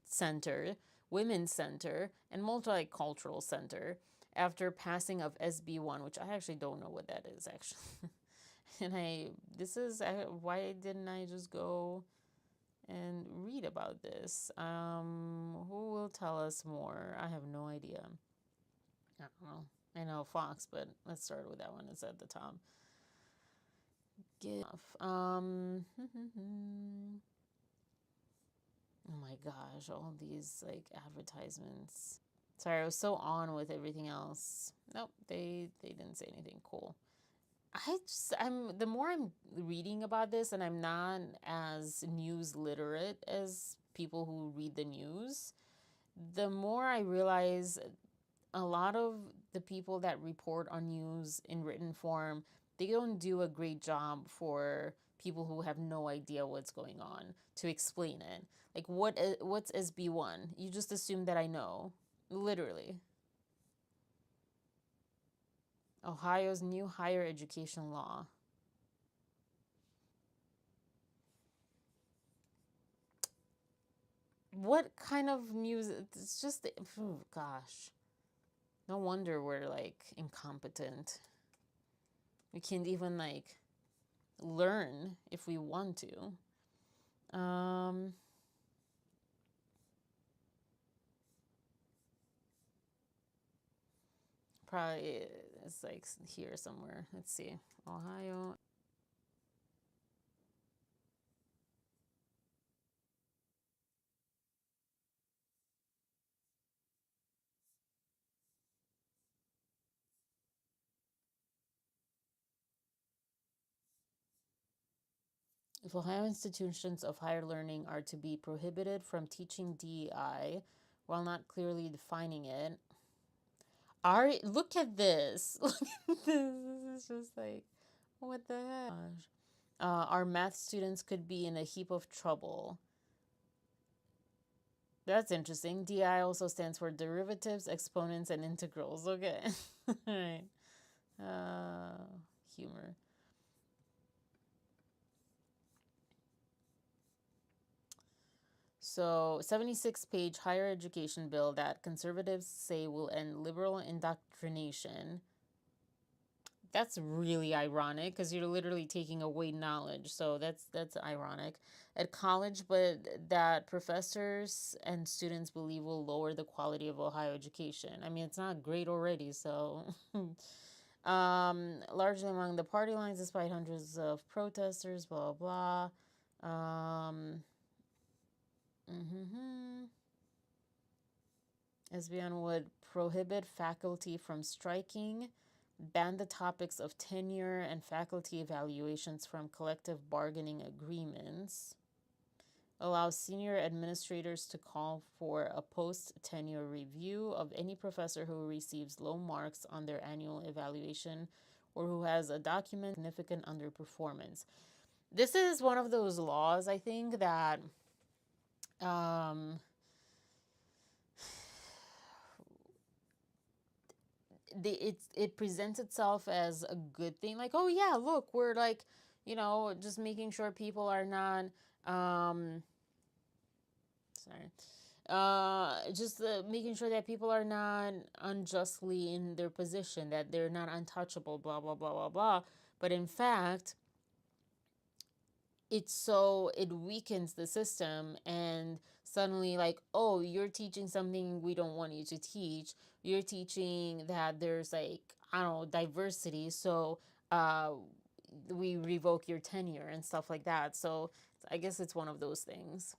center and multicultural center after passing of SB1, which I actually don't know what that is actually. And why didn't I just go and read about this? Who will tell us more? I have no idea. I don't know. I know Fox, but let's start with that one. It's at the top. Get off. Oh my gosh, all these like advertisements. Sorry, I was so on with everything else. Nope, they didn't say anything cool. I'm the more I'm reading about this, and I'm not as news literate as people who read the news, the more I realize a lot of the people that report on news in written form, they don't do a great job for people who have no idea what's going on to explain it. Like, what's SB1? You just assume that I know, literally. Ohio's new higher education law. What kind of news? It's just, oh gosh. No wonder we're like incompetent. We can't even like learn if we want to. Probably it's like here somewhere. Let's see. Ohio. If Ohio institutions of higher learning are to be prohibited from teaching DEI while not clearly defining it, look at this. Look at this. This is just like, what the heck? Our math students could be in a heap of trouble. That's interesting. DI also stands for derivatives, exponents, and integrals. Okay. All right. Humor. So, 76-page higher education bill that conservatives say will end liberal indoctrination. That's really ironic because you're literally taking away knowledge. So that's ironic at college, but that professors and students believe will lower the quality of Ohio education. I mean, it's not great already. So Largely among the party lines, despite hundreds of protesters, blah, blah, blah. SBN would prohibit faculty from striking, ban the topics of tenure and faculty evaluations from collective bargaining agreements, allow senior administrators to call for a post-tenure review of any professor who receives low marks on their annual evaluation or who has a documented significant underperformance. This is one of those laws, I think, that it presents itself as a good thing. Like, oh yeah, look, we're like, just making sure people are not just making sure that people are not unjustly in their position, that they're not untouchable, blah, blah, blah, blah, blah. But in fact, it weakens the system, and suddenly, like, oh, you're teaching something we don't want you to teach. You're teaching that there's, like, I don't know, diversity, so we revoke your tenure and stuff like that. So I guess it's one of those things.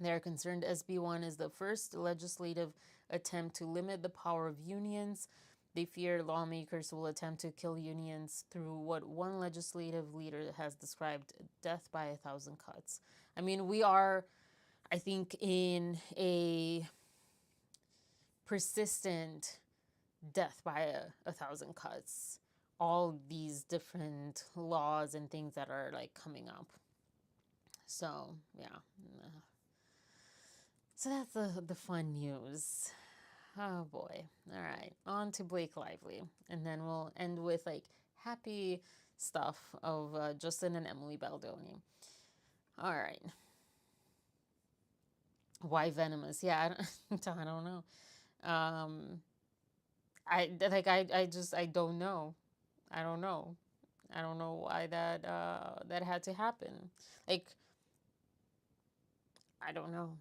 They are concerned SB1 is the first legislative attempt to limit the power of unions. They fear lawmakers will attempt to kill unions through what one legislative leader has described death by 1,000 cuts. I mean, we are, I think, in a persistent death by 1,000 cuts. All these different laws and things that are like coming up. So, yeah. So that's the fun news. Oh boy. All right. On to Blake Lively. And then we'll end with like happy stuff of Justin and Emily Baldoni. All right. Why venomous? Yeah, I don't know. I don't know. I don't know. I don't know why that had to happen. Like, I don't know.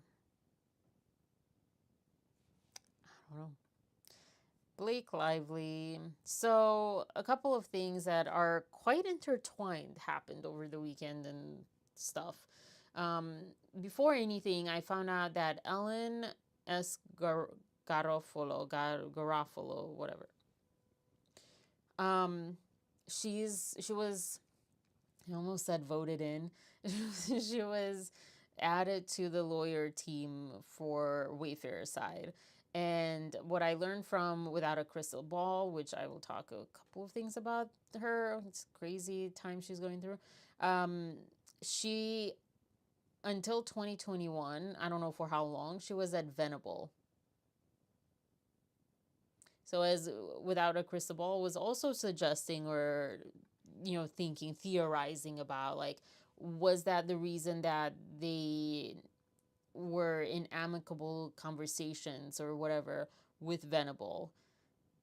Blake Lively. So a couple of things that are quite intertwined happened over the weekend and stuff. Before anything, I found out that Ellen S. Garofalo, whatever. She was, I almost said voted in. She was added to the lawyer team for Wayfair's side. And what I learned from Without a Crystal Ball, which I will talk a couple of things about her, it's crazy time she's going through. She, until 2021, I don't know for how long, she was at Venable. So as Without a Crystal Ball was also suggesting or, theorizing about, like, was that the reason that they were in amicable conversations or whatever with Venable?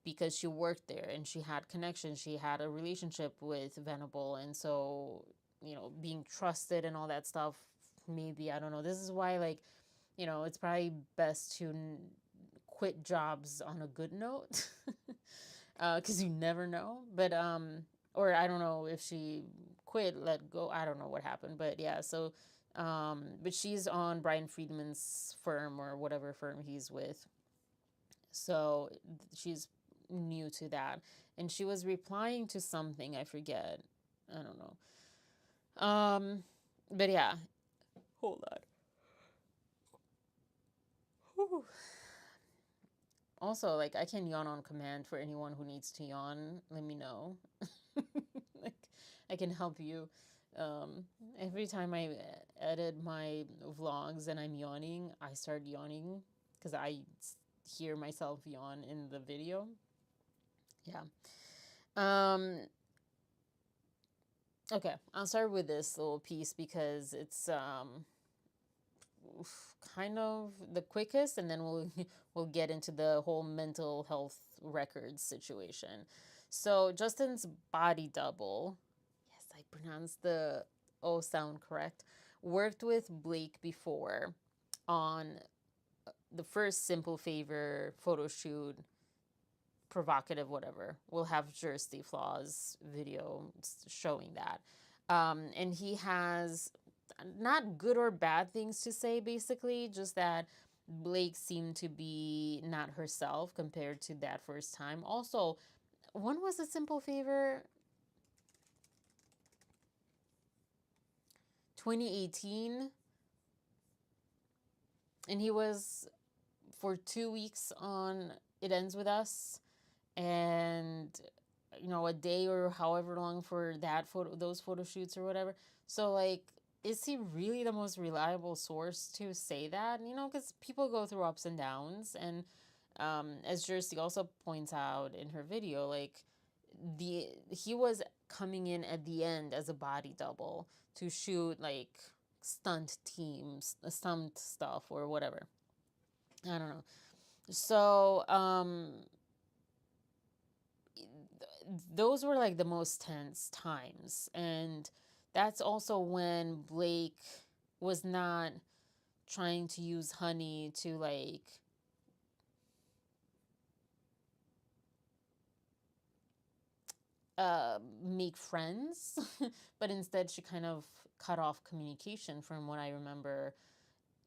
Because she worked there and she had connections, she had a relationship with Venable, and so, being trusted and all that stuff, maybe, I don't know. This is why, like, it's probably best to quit jobs on a good note, because you never know. But or I don't know if she quit, let go, I don't know what happened, but yeah. So but she's on Brian Friedman's firm or whatever firm he's with, so she's new to that, and she was replying to something, I forget, I don't know. But yeah, hold on. Whew. Also, like, I can yawn on command. For anyone who needs to yawn, let me know. Like, I can help you. Every time I edit my vlogs and I'm yawning, I start yawning because I hear myself yawn in the video. Yeah. Okay, I'll start with this little piece because it's kind of the quickest, and then we'll get into the whole mental health records situation. So Justin's body double, yes, I pronounced the O sound correct, worked with Blake before on the first Simple Favor photo shoot, provocative, whatever, will have Jersey Flaws video showing that. And he has not good or bad things to say, basically, just that Blake seemed to be not herself compared to that first time. Also, when was a Simple Favor? 2018. And he was for 2 weeks on It Ends With Us, and a day or however long for those photo shoots or whatever. So like, is he really the most reliable source to say that? Because people go through ups and downs, and as Jersey also points out in her video, like he was coming in at the end as a body double to shoot like stunt stuff or whatever. I don't know. So those were like the most tense times, and that's also when Blake was not trying to use Honey to like make friends, but instead she kind of cut off communication. From what I remember,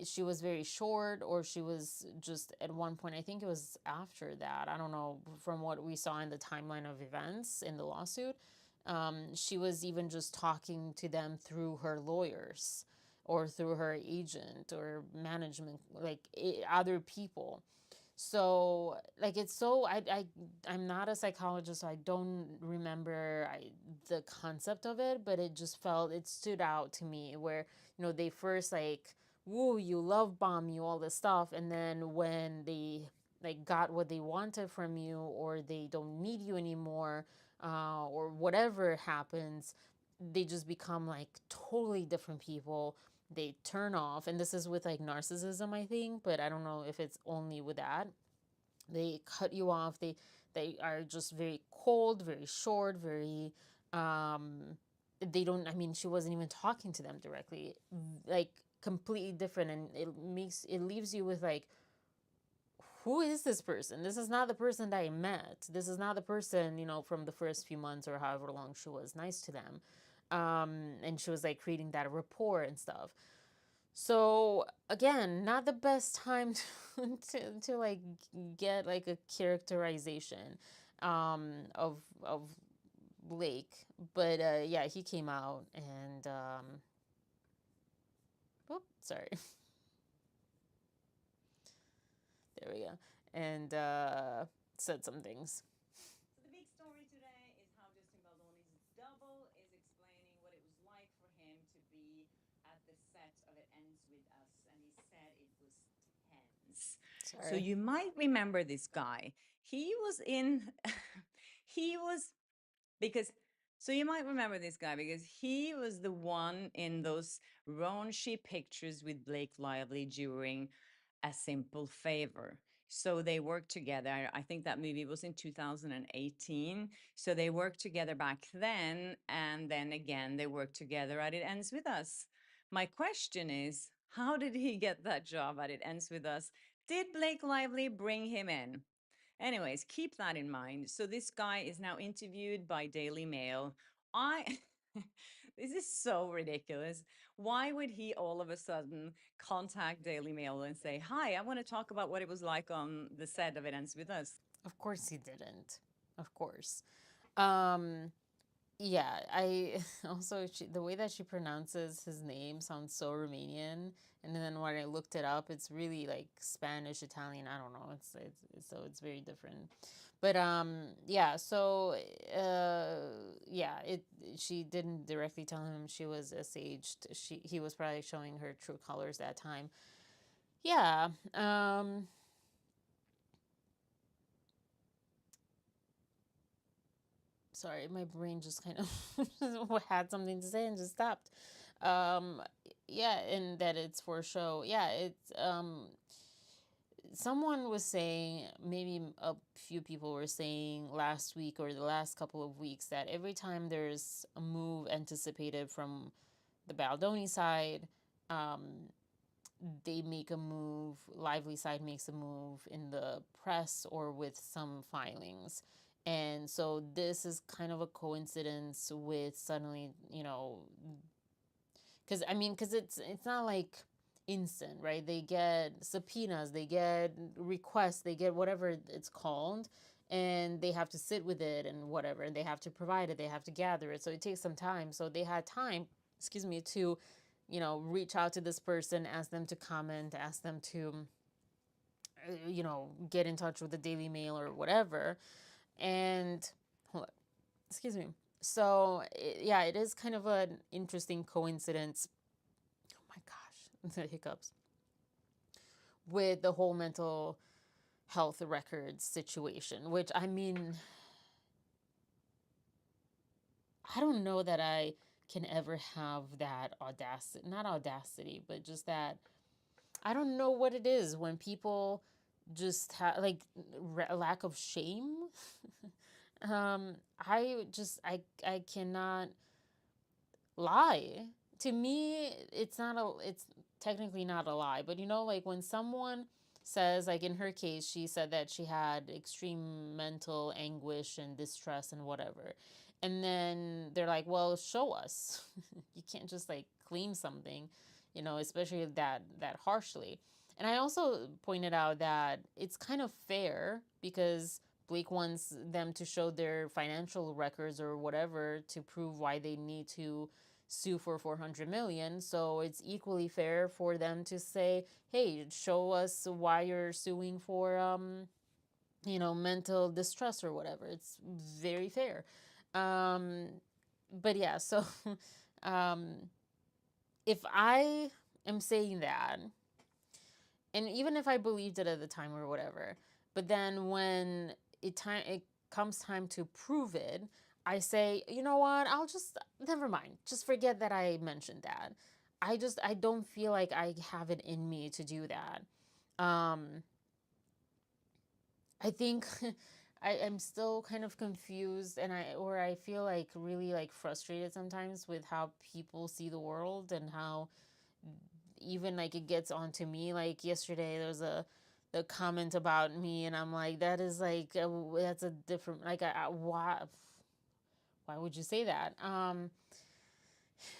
she was very short, or she was just at one point, I think it was after that, I don't know, from what we saw in the timeline of events in the lawsuit, she was even just talking to them through her lawyers or through her agent or management, like other people. So like, it's so I'm not a psychologist, so I don't remember the concept of it, but it stood out to me, where they first like, woo, you love bomb you, all this stuff, and then when they like got what they wanted from you, or they don't need you anymore, or whatever happens, they just become like totally different people. They turn off, and this is with like narcissism, I think, but I don't know if it's only with that. They cut you off. They are just very cold, very short, very they don't, I mean, she wasn't even talking to them directly, like completely different, and it leaves you with like, who is this person? This is not the person that I met. This is not the person, from the first few months or however long she was nice to them. And she was like creating that rapport and stuff. So again, not the best time to like get like a characterization of Blake. But yeah, he came out and sorry. There we go. And said some things. So the big story today is how Justin Baldoni's double is explaining what it was like for him to be at the set of It Ends With Us, and he said it was tense. Sorry. So you might remember this guy. He was in, he was, because, so you might remember this guy because he was the one in those raunchy pictures with Blake Lively during A Simple Favor. So they worked together. I think that movie was in 2018. So they worked together back then. And then again, they worked together at It Ends With Us. My question is, how did he get that job at It Ends With Us? Did Blake Lively bring him in? Anyways, keep that in mind. So this guy is now interviewed by Daily Mail. This is so ridiculous. Why would he all of a sudden contact Daily Mail and say, hi, I want to talk about what it was like on the set of It Ends With Us? Of course he didn't. Of course. Yeah, I also, the way that she pronounces his name sounds so Romanian, and then when I looked it up, it's really like Spanish, Italian. I don't know. It's very different. But yeah. So yeah, she didn't directly tell him she was asaged. He was probably showing her true colors that time. Yeah. Sorry, my brain just kind of had something to say and just stopped. Yeah, and that it's for show. Yeah, it's someone was saying, maybe a few people were saying last week or the last couple of weeks, that every time there's a move anticipated from the Baldoni side, they make a move, Lively Side makes a move in the press or with some filings. And so this is kind of a coincidence with suddenly, because it's not like instant, right? They get subpoenas, they get requests, they get whatever it's called, and they have to sit with it and whatever, and they have to provide it, they have to gather it. So it takes some time. So they had time, to, reach out to this person, ask them to comment, ask them to, get in touch with the Daily Mail or whatever. And hold on, excuse me. So yeah, it is kind of an interesting coincidence. Oh my gosh, the hiccups with the whole mental health records situation, which I mean, I don't know that I can ever have that audacity, not audacity, but just that I don't know what it is when people just have like lack of shame. I cannot lie. To me, it's technically not a lie, but like when someone says, like in her case, she said that she had extreme mental anguish and distress and whatever. And then they're like, well, show us. You can't just like claim something, especially that harshly. And I also pointed out that it's kind of fair because Blake wants them to show their financial records or whatever to prove why they need to sue for 400 million. So it's equally fair for them to say, hey, show us why you're suing for mental distress or whatever. It's very fair. But yeah, so um if I am saying that, and even if I believed it at the time or whatever, but then when it comes time to prove it, I say, you know what? I'll just never mind. Just forget that I mentioned that. I don't feel like I have it in me to do that. I think I am still kind of confused, and I feel like really like frustrated sometimes with how people see the world and how even like it gets onto me. Like yesterday there was the comment about me, and I'm like, that is like that's a different, like, why would you say that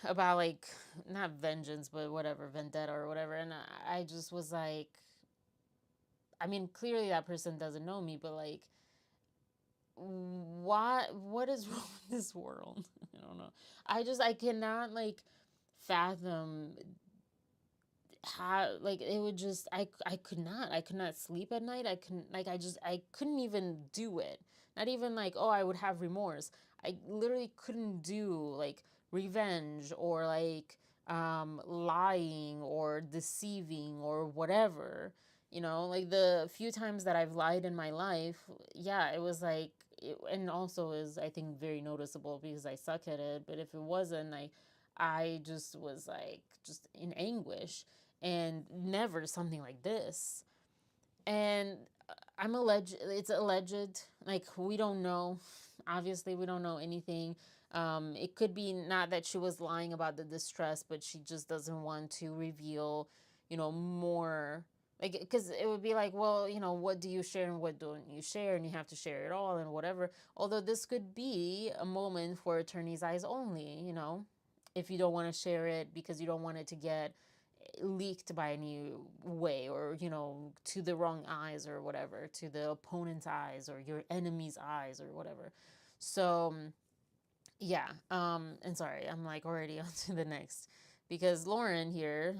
about like not vengeance but whatever, vendetta or whatever. And I just was like, I mean, clearly that person doesn't know me, but like, what is wrong with this world? I don't know. I cannot like fathom how, like, it would just, I could not sleep at night. I couldn't, like, I couldn't even do it. Not even like, oh, I would have remorse. I literally couldn't do like revenge or like lying or deceiving or whatever. Like the few times that I've lied in my life, yeah, it was like and also is, I think, very noticeable because I suck at it. But if it wasn't, I just was like just in anguish, and never something like this. And it's alleged, like we don't know. Obviously we don't know anything. It could be not that she was lying about the distress, but she just doesn't want to reveal more, like, because it would be like, well, what do you share and what don't you share, and you have to share it all and whatever. Although this could be a moment for attorney's eyes only, if you don't want to share it because you don't want it to get leaked by any way, or to the wrong eyes or whatever, to the opponent's eyes or your enemy's eyes or whatever. So yeah, and sorry, I'm like already on to the next, because Lauren here,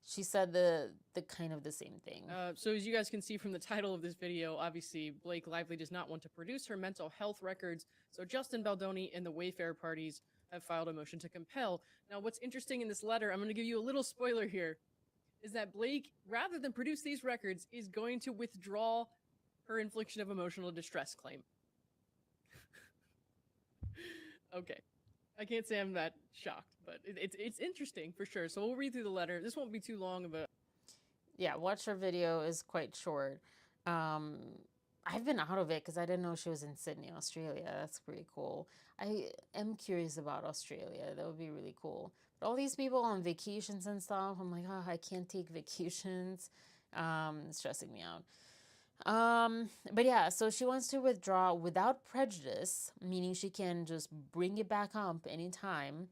she said the kind of the same thing. So as you guys can see from the title of this video, obviously Blake Lively does not want to produce her mental health records, so Justin Baldoni and the Wayfair parties have filed a motion to compel. Now, what's interesting in this letter, I'm going to give you a little spoiler here, is that Blake, rather than produce these records, is going to withdraw her infliction of emotional distress claim. Okay. I can't say I'm that shocked, but it's interesting for sure. So we'll read through the letter. This won't be too long of a... Yeah, watch her video, is quite short. I've been out of it because I didn't know she was in Sydney, Australia. That's pretty cool. I am curious about Australia. That would be really cool. All these people on vacations and stuff, I'm like, oh, I can't take vacations. It's stressing me out. But yeah, so she wants to withdraw without prejudice, meaning she can just bring it back up anytime.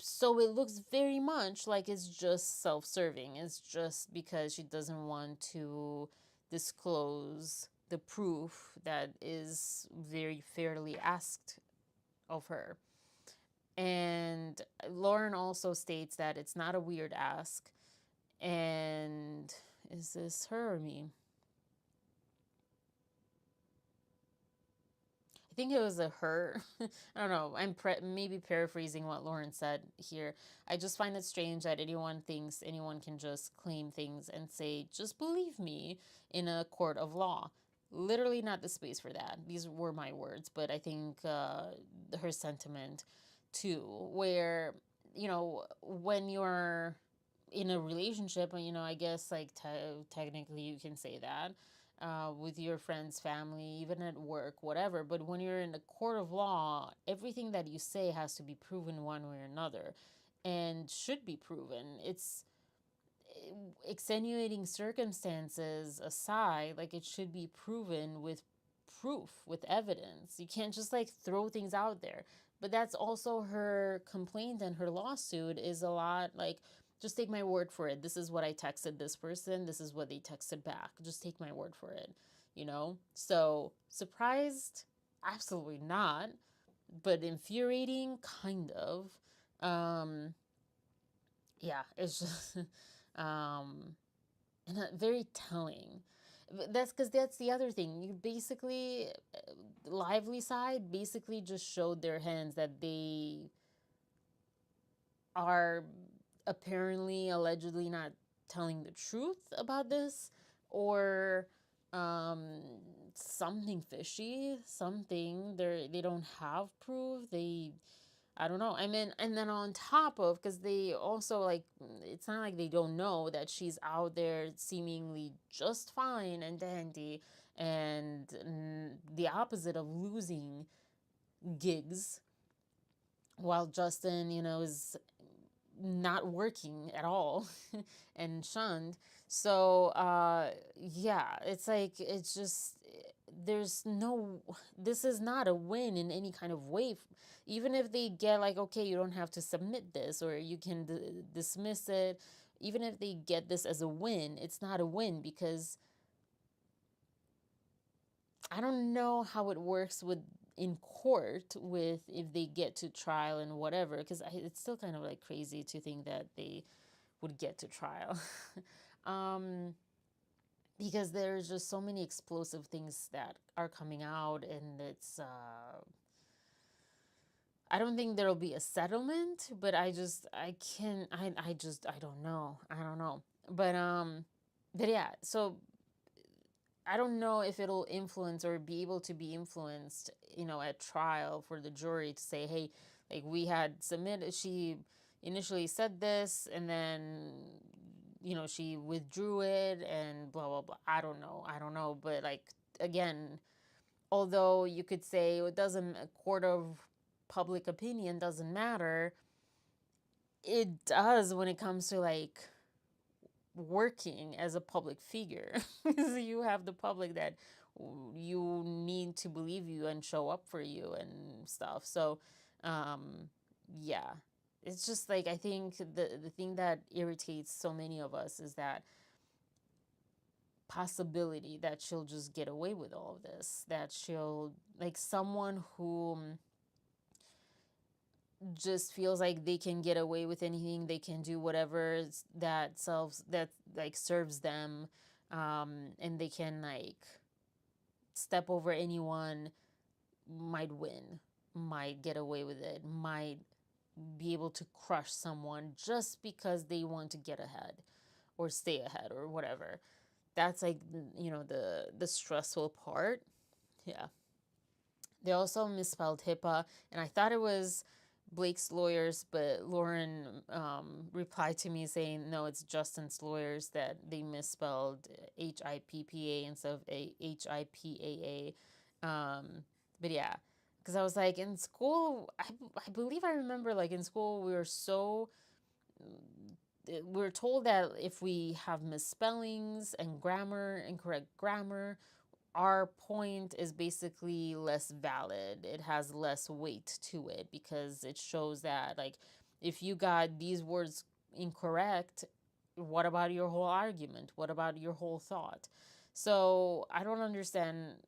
So it looks very much like it's just self-serving. It's just because she doesn't want to disclose the proof that is very fairly asked of her. And Lauren also states that it's not a weird ask. And is this her or me? I think it was a her. I don't know. I'm maybe paraphrasing what Lauren said here. I just find it strange that anyone thinks anyone can just claim things and say, just believe me, in a court of law. Literally not the space for that. These were my words, but I think her sentiment too, where, when you're in a relationship, I guess like technically you can say that, with your friends, family, even at work, whatever. But when you're in a court of law, everything that you say has to be proven one way or another, and should be proven. It's extenuating circumstances aside, like it should be proven with proof, with evidence. You can't just like throw things out there. But that's also her complaint, and her lawsuit is a lot like, just take my word for it. This is what I texted this person. This is what they texted back. Just take my word for it, So, surprised? Absolutely not. But infuriating? Kind of. Yeah, it's just, and very telling. That's because that's the other thing. You basically, Lively side basically just showed their hands that they are apparently, allegedly not telling the truth about this, or something fishy, something they don't have proof. I don't know. I mean, and then on top of, because they also like, it's not like they don't know that she's out there seemingly just fine and dandy, and the opposite of losing gigs, while Justin, is not working at all and shunned. So yeah, it's like, it's just, there's no, this is not a win in any kind of way. Even if they get like, okay, you don't have to submit this, or you can dismiss it, even if they get this as a win, it's not a win, because I don't know how it works with in court, with if they get to trial and whatever, because it's still kind of like crazy to think that they would get to trial. um, because there's just so many explosive things that are coming out, and it's I don't think there'll be a settlement, but I don't know. But yeah, so I don't know if it'll influence or be able to be influenced, at trial, for the jury to say, hey, like, we had submitted, she initially said this, and then, she withdrew it, and blah, blah, blah. I don't know. But like, again, although you could say it doesn't, a court of public opinion doesn't matter, it does when it comes to like working as a public figure. So you have the public that you need to believe you and show up for you and stuff. So yeah, it's just like, I think the thing that irritates so many of us is that possibility that she'll just get away with all of this, that she'll, like, someone who just feels like they can get away with anything, they can do whatever that like serves them, and they can like step over anyone, might win, might get away with it, might be able to crush someone just because they want to get ahead or stay ahead or whatever. That's like, the stressful part. Yeah. They also misspelled HIPAA, and I thought it was Blake's lawyers, but Lauren replied to me saying, no, it's Justin's lawyers, that they misspelled HIPPA instead of HIPAA. But yeah, because I was like, in school, I believe I remember, like, in school, we were told that if we have misspellings and grammar, incorrect grammar, our point is basically less valid. It has less weight to it because it shows that, like, if you got these words incorrect, what about your whole argument? What about your whole thought? So I don't understand,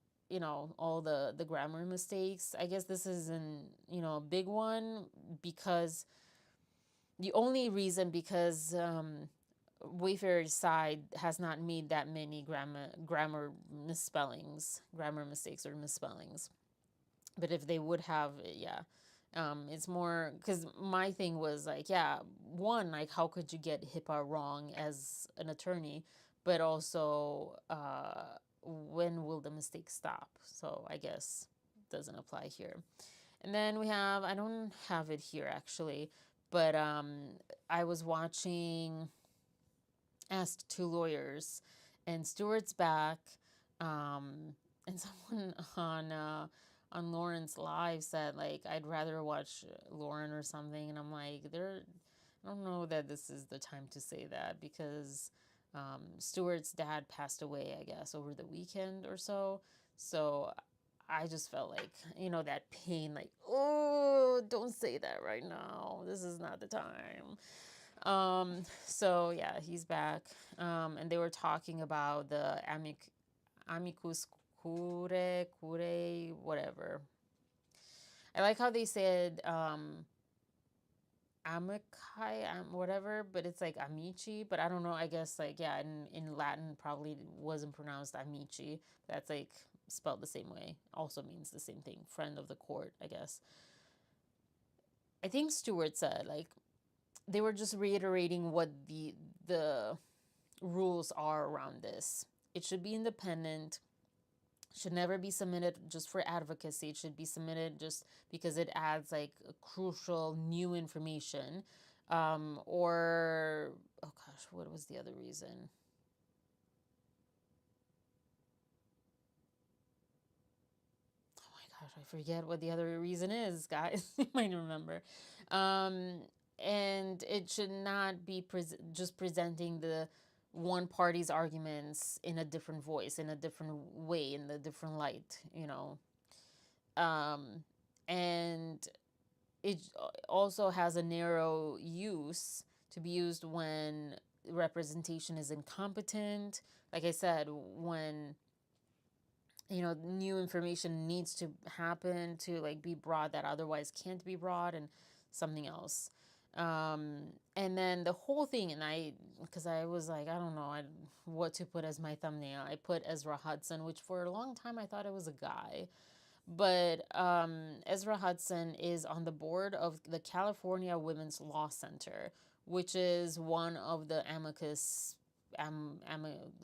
all the grammar mistakes. I guess this is a big one because the only reason because Wayfair's side has not made that many grammar mistakes or misspellings. But if they would have, yeah, it's more because my thing was like, yeah, one, like, how could you get HIPAA wrong as an attorney, but also, when will the mistake stop? So I guess it doesn't apply here. And then we have, I don't have it here actually, but I was watching Asked Two Lawyers, and Stewart's back, and someone on Lauren's live said, like, I'd rather watch Lauren or something, and I'm like, I don't know that this is the time to say that because Stewart's dad passed away, I guess, over the weekend or so. So I just felt like, that pain, like, oh, don't say that right now. This is not the time. So yeah, he's back. And they were talking about the amicus curiae, whatever. I like how they said amici, whatever, but it's like amici. But I don't know. I guess, like, yeah, in Latin probably wasn't pronounced amici. That's like spelled the same way. Also means the same thing. Friend of the court, I guess. I think Stewart said, like, they were just reiterating what the rules are around this. It should be independent, should never be submitted just for advocacy. It should be submitted just because it adds, like, a crucial new information. Or, oh gosh, what was the other reason? Oh my gosh, I forget what the other reason is, guys. You might remember. And it should not be just presenting the one party's arguments in a different voice, in a different way, in a different light, and it also has a narrow use to be used when representation is incompetent. Like I said, when new information needs to happen to, like, be brought that otherwise can't be brought, and something else. And then the whole thing, and because I was like, I don't know what to put as my thumbnail. I put Ezra Hudson, which for a long time I thought it was a guy. But Ezra Hudson is on the board of the California Women's Law Center, which is one of the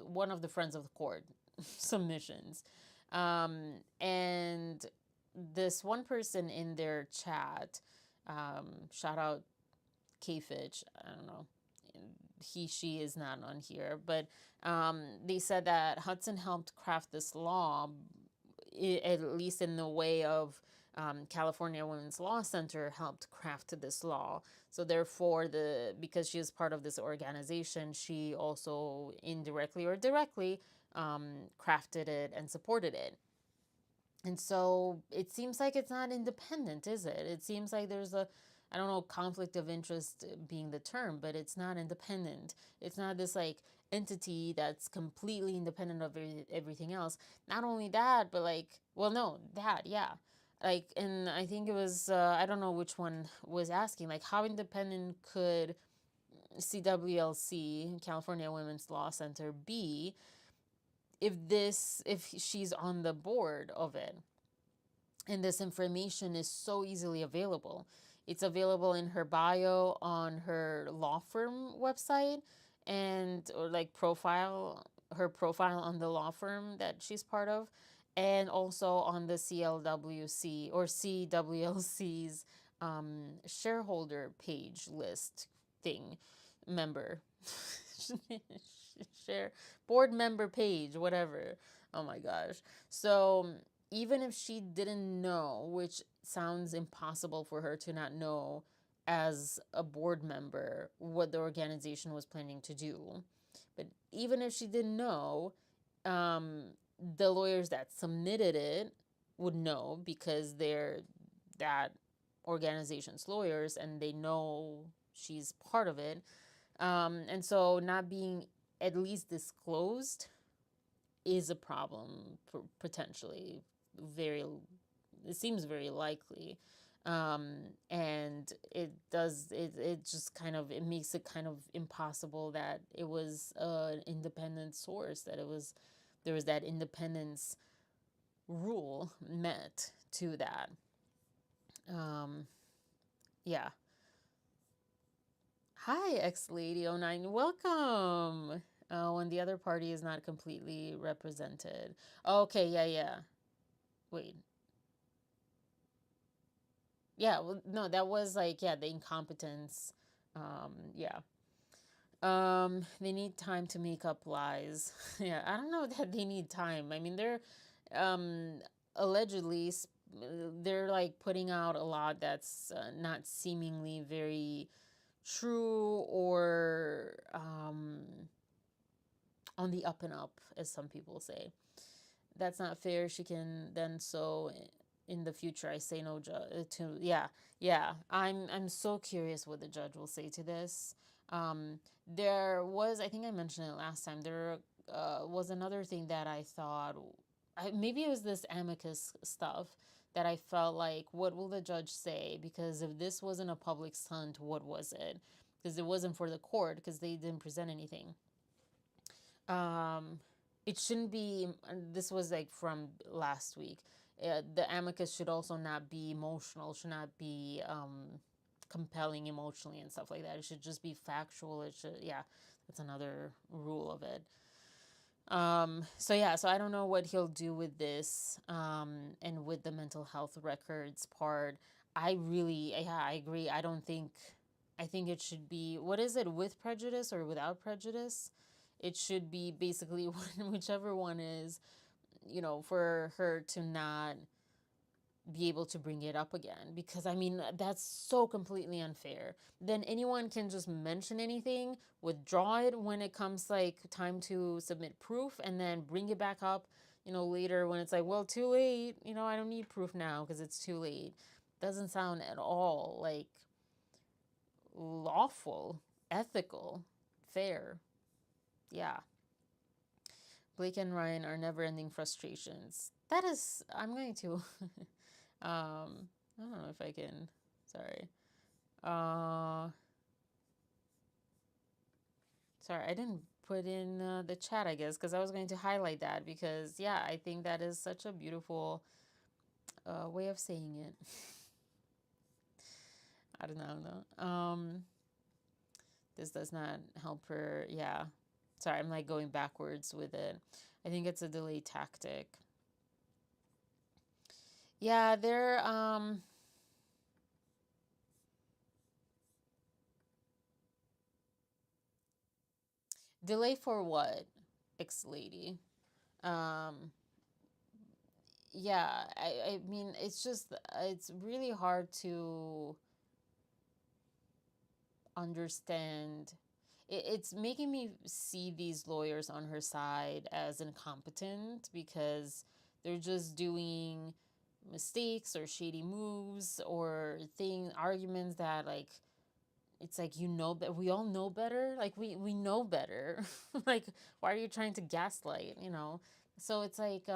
one of the Friends of the Court submissions. And this one person in their chat, shout out K-Fitch, I don't know, she is not on here, but they said that Hudson helped craft this law, at least in the way of California Women's Law Center helped craft this law. So therefore, because she is part of this organization, she also indirectly or directly crafted it and supported it. And so it seems like it's not independent, is it? It seems like there's I don't know, conflict of interest being the term, but it's not independent. It's not this, like, entity that's completely independent of everything else. Not only that, but, like, well, no, that, yeah. Like, and I think it was, I don't know which one was asking, like, how independent could CWLC, California Women's Law Center, be if she's on the board of it? And this information is so easily available. It's available in her bio on her law firm website, or like her profile on the law firm that she's part of, and also on the CLWC or CWLC's shareholder page list thing, member share board member page, whatever. Oh my gosh. So even if she didn't know, which sounds impossible for her to not know as a board member what the organization was planning to do, but even if she didn't know, the lawyers that submitted it would know because they're that organization's lawyers and they know she's part of it. And so not being at least disclosed is a problem potentially. It seems very likely. And it just kind of, it makes it kind of impossible that it was an independent source, that there was that independence rule met to that. Yeah. Hi, X-Lady09. Welcome. When the other party is not completely represented. Okay, yeah. Wait. Yeah, well, no, that was like, yeah, the incompetence. Yeah. They need time to make up lies. Yeah, I don't know that they need time. I mean, they're allegedly, they're like putting out a lot that's not seemingly very true or on the up and up, as some people say. That's not fair. She can then so in the future. I say no to yeah. I'm so curious what the judge will say to this. There was, I think I mentioned it last time, there was another thing that I thought, maybe it was this amicus stuff, that I felt like, what will the judge say? Because if this wasn't a public stunt, what was it? Because it wasn't for the court, because they didn't present anything. It shouldn't be, this was like from last week, the amicus should also not be emotional, should not be compelling emotionally and stuff like that. It should just be factual. It should, yeah, that's another rule of it. So yeah, so I don't know what he'll do with this, and with the mental health records part. I agree. I think it should be, what is it, with prejudice or without prejudice? It should be basically whichever one is, for her to not be able to bring it up again, because I mean, that's so completely unfair. Then anyone can just mention anything, withdraw it when it comes like time to submit proof, and then bring it back up, later when it's like, well, too late, I don't need proof now because it's too late. Doesn't sound at all like lawful, ethical, fair. Yeah. Blake and Ryan are never-ending frustrations. That is, I'm going to I don't know if I can, sorry. Sorry, I didn't put in the chat, I guess, because I was going to highlight that, because yeah, I think that is such a beautiful way of saying it. I don't know. This does not help her. Yeah. Sorry, I'm like going backwards with it. I think it's a delay tactic. Yeah, they're delay for what, X-Lady? Yeah, I mean, it's just, it's really hard to understand. It's making me see these lawyers on her side as incompetent, because they're just doing mistakes or shady moves or arguments that, like, it's like, that we all know better. Like, we know better. Like, why are you trying to gaslight, So it's like,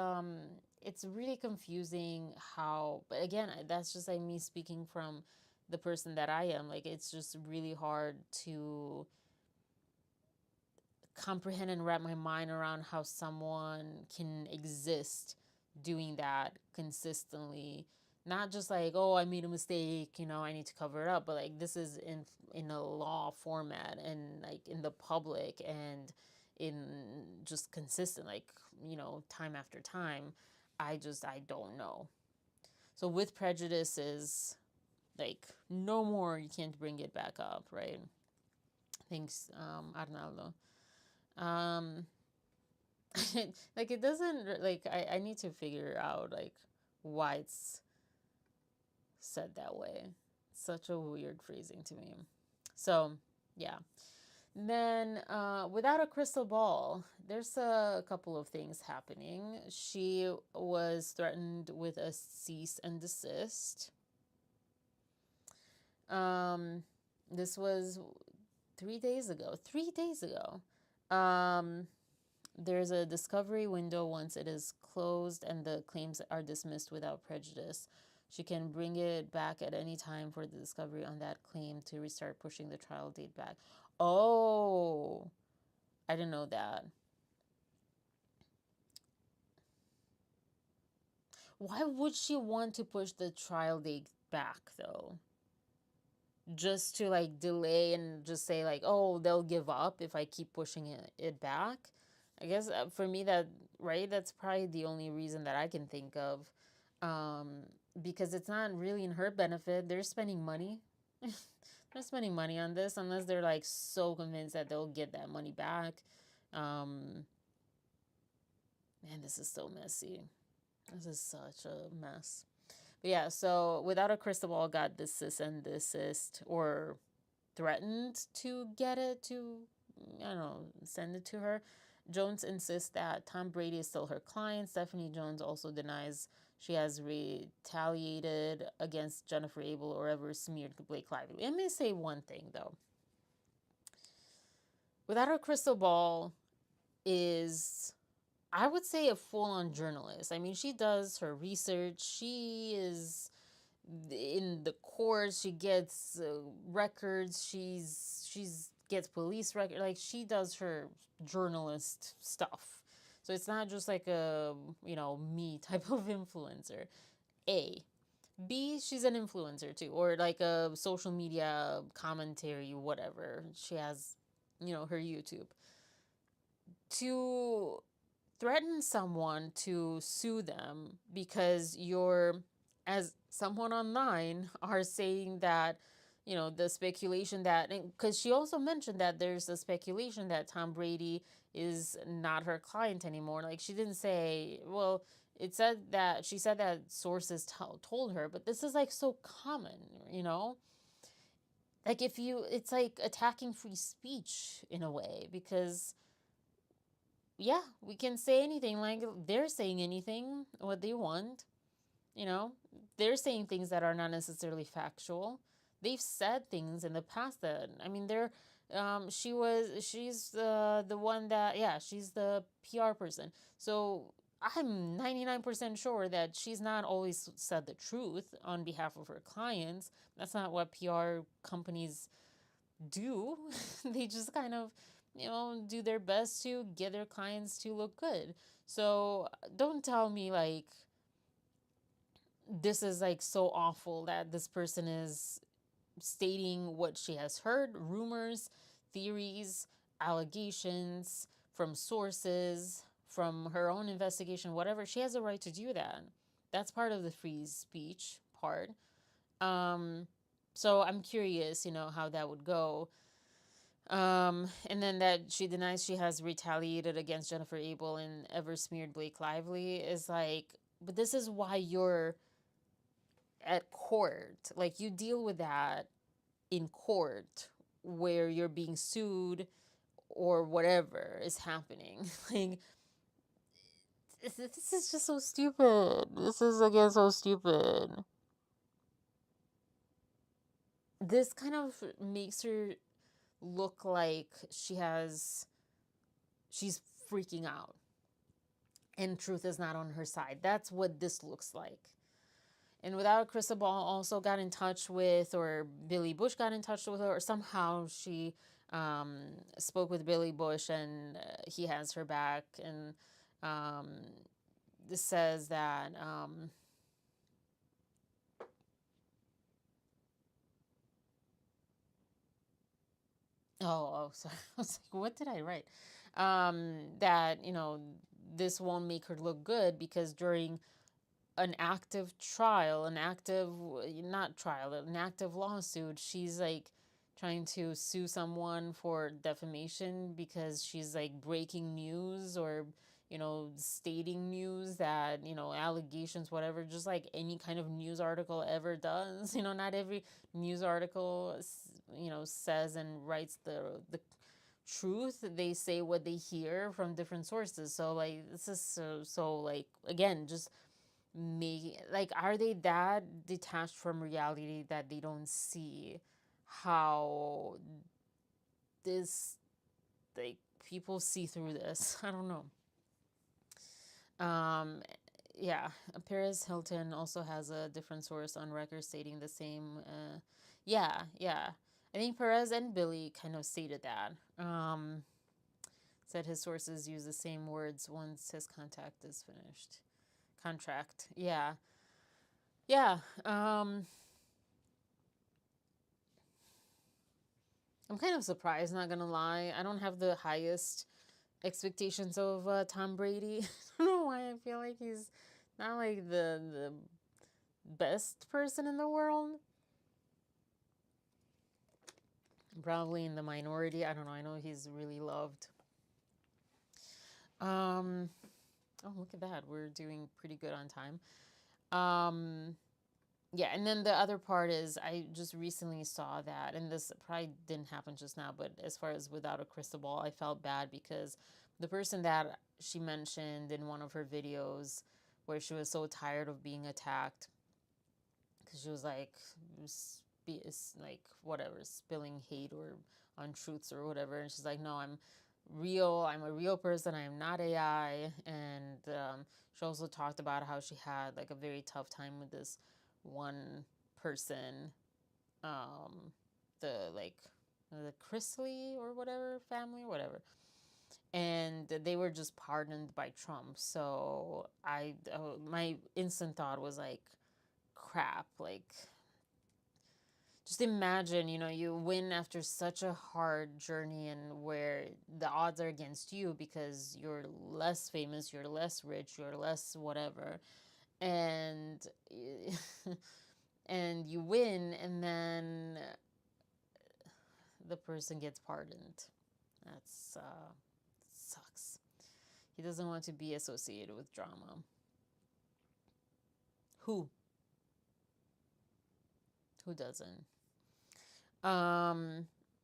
it's really confusing how, but again, that's just like me speaking from the person that I am. Like, it's just really hard to comprehend and wrap my mind around how someone can exist doing that consistently. Not just like, oh, I made a mistake, I need to cover it up, but like, this is in a law format, and like in the public, and in just consistent, like, time after time. I don't know. So with prejudice is like, no more, you can't bring it back up, right? Thanks, Arnaldo. like it doesn't like I need to figure out like why it's said that way. Such a weird phrasing to me. So yeah. Then without a crystal ball, there's a couple of things happening. She was threatened with a cease and desist. This was 3 days ago. 3 days ago. There's a discovery window once it is closed and the claims are dismissed without prejudice. She can bring it back at any time for the discovery on that claim to restart pushing the trial date back. Oh, I didn't know that. Why would she want to push the trial date back though? Just to like delay and just say like, oh, they'll give up if I keep pushing it back? I guess for me that's probably the only reason that I can think of. Because it's not really in her benefit. They're spending money. They're spending money on this unless they're like so convinced that they'll get that money back. Man, this is so messy. This is such a mess. But yeah, so without a crystal ball, got this cease and desist or threatened to get it to, I don't know, send it to her. Jones insists that Tom Brady is still her client. Stephanie Jones also denies she has retaliated against Jennifer Abel or ever smeared Blake Lively. Let me say one thing though. Without a crystal ball is, I would say, a full-on journalist. I mean, she does her research. She is in the courts. She gets records. She's gets police record. Like she does her journalist stuff. So it's not just like a me type of influencer. A. B, she's an influencer too, or like a social media commentary, whatever. She has, her YouTube. To threaten someone to sue them because you're, as someone online, are saying that, the speculation that, because she also mentioned that there's a speculation that Tom Brady is not her client anymore. Like she didn't say, well, she said that sources told her, but this is like so common, like it's like attacking free speech in a way, because yeah, we can say anything. Like they're saying anything what they want. They're saying things that are not necessarily factual. They've said things in the past that, I mean, she's the one that, yeah, she's the PR person. So I'm 99% sure that she's not always said the truth on behalf of her clients. That's not what PR companies do. They just kind of, do their best to get their clients to look good. So don't tell me like this is like so awful that this person is stating what she has heard, rumors, theories, allegations from sources, from her own investigation, whatever. She has a right to do that. That's part of the free speech part. So I'm curious, how that would go. And then that she denies she has retaliated against Jennifer Abel and ever smeared Blake Lively is like, but this is why you're at court. Like you deal with that in court where you're being sued or whatever is happening. Like this is just so stupid. This is again so stupid. This kind of makes her look like she's freaking out and truth is not on her side. That's what this looks like. And without Crystal Ball also got in touch with, or Billy Bush got in touch with her, or somehow she spoke with Billy Bush and he has her back. And this says that sorry. I was like, what did I write? That, this won't make her look good because during an active trial, an active lawsuit, she's like trying to sue someone for defamation because she's like breaking news or, stating news that, allegations, whatever, just like any kind of news article ever does. Not every news article, says and writes the truth. They say what they hear from different sources. So like this is so like, again, just me, like, are they that detached from reality that they don't see how this, like, people see through this? I don't know. Yeah, Paris Hilton also has a different source on record stating the same. Yeah. I think Perez and Billy kind of stated that. Said his sources use the same words once his contract is finished. Contract. Yeah. I'm kind of surprised, not gonna lie. I don't have the highest expectations of Tom Brady. I don't know why I feel like he's not like the best person in the world. Probably in the minority. I don't know. I know he's really loved. Oh, look at that. We're doing pretty good on time. Yeah, and then the other part is I just recently saw that, and this probably didn't happen just now, but as far as without a crystal ball, I felt bad because the person that she mentioned in one of her videos where she was so tired of being attacked because she was like, whatever, spilling hate or untruths or whatever, and she's like, no, I'm a real person, I am not AI. And she also talked about how she had like a very tough time with this one person, the Chrisley or whatever family or whatever, and they were just pardoned by Trump. So my instant thought was like, crap, like, just imagine, you win after such a hard journey and where the odds are against you because you're less famous, you're less rich, you're less whatever, and and you win, and then the person gets pardoned. That's sucks. He doesn't want to be associated with drama. Who doesn't?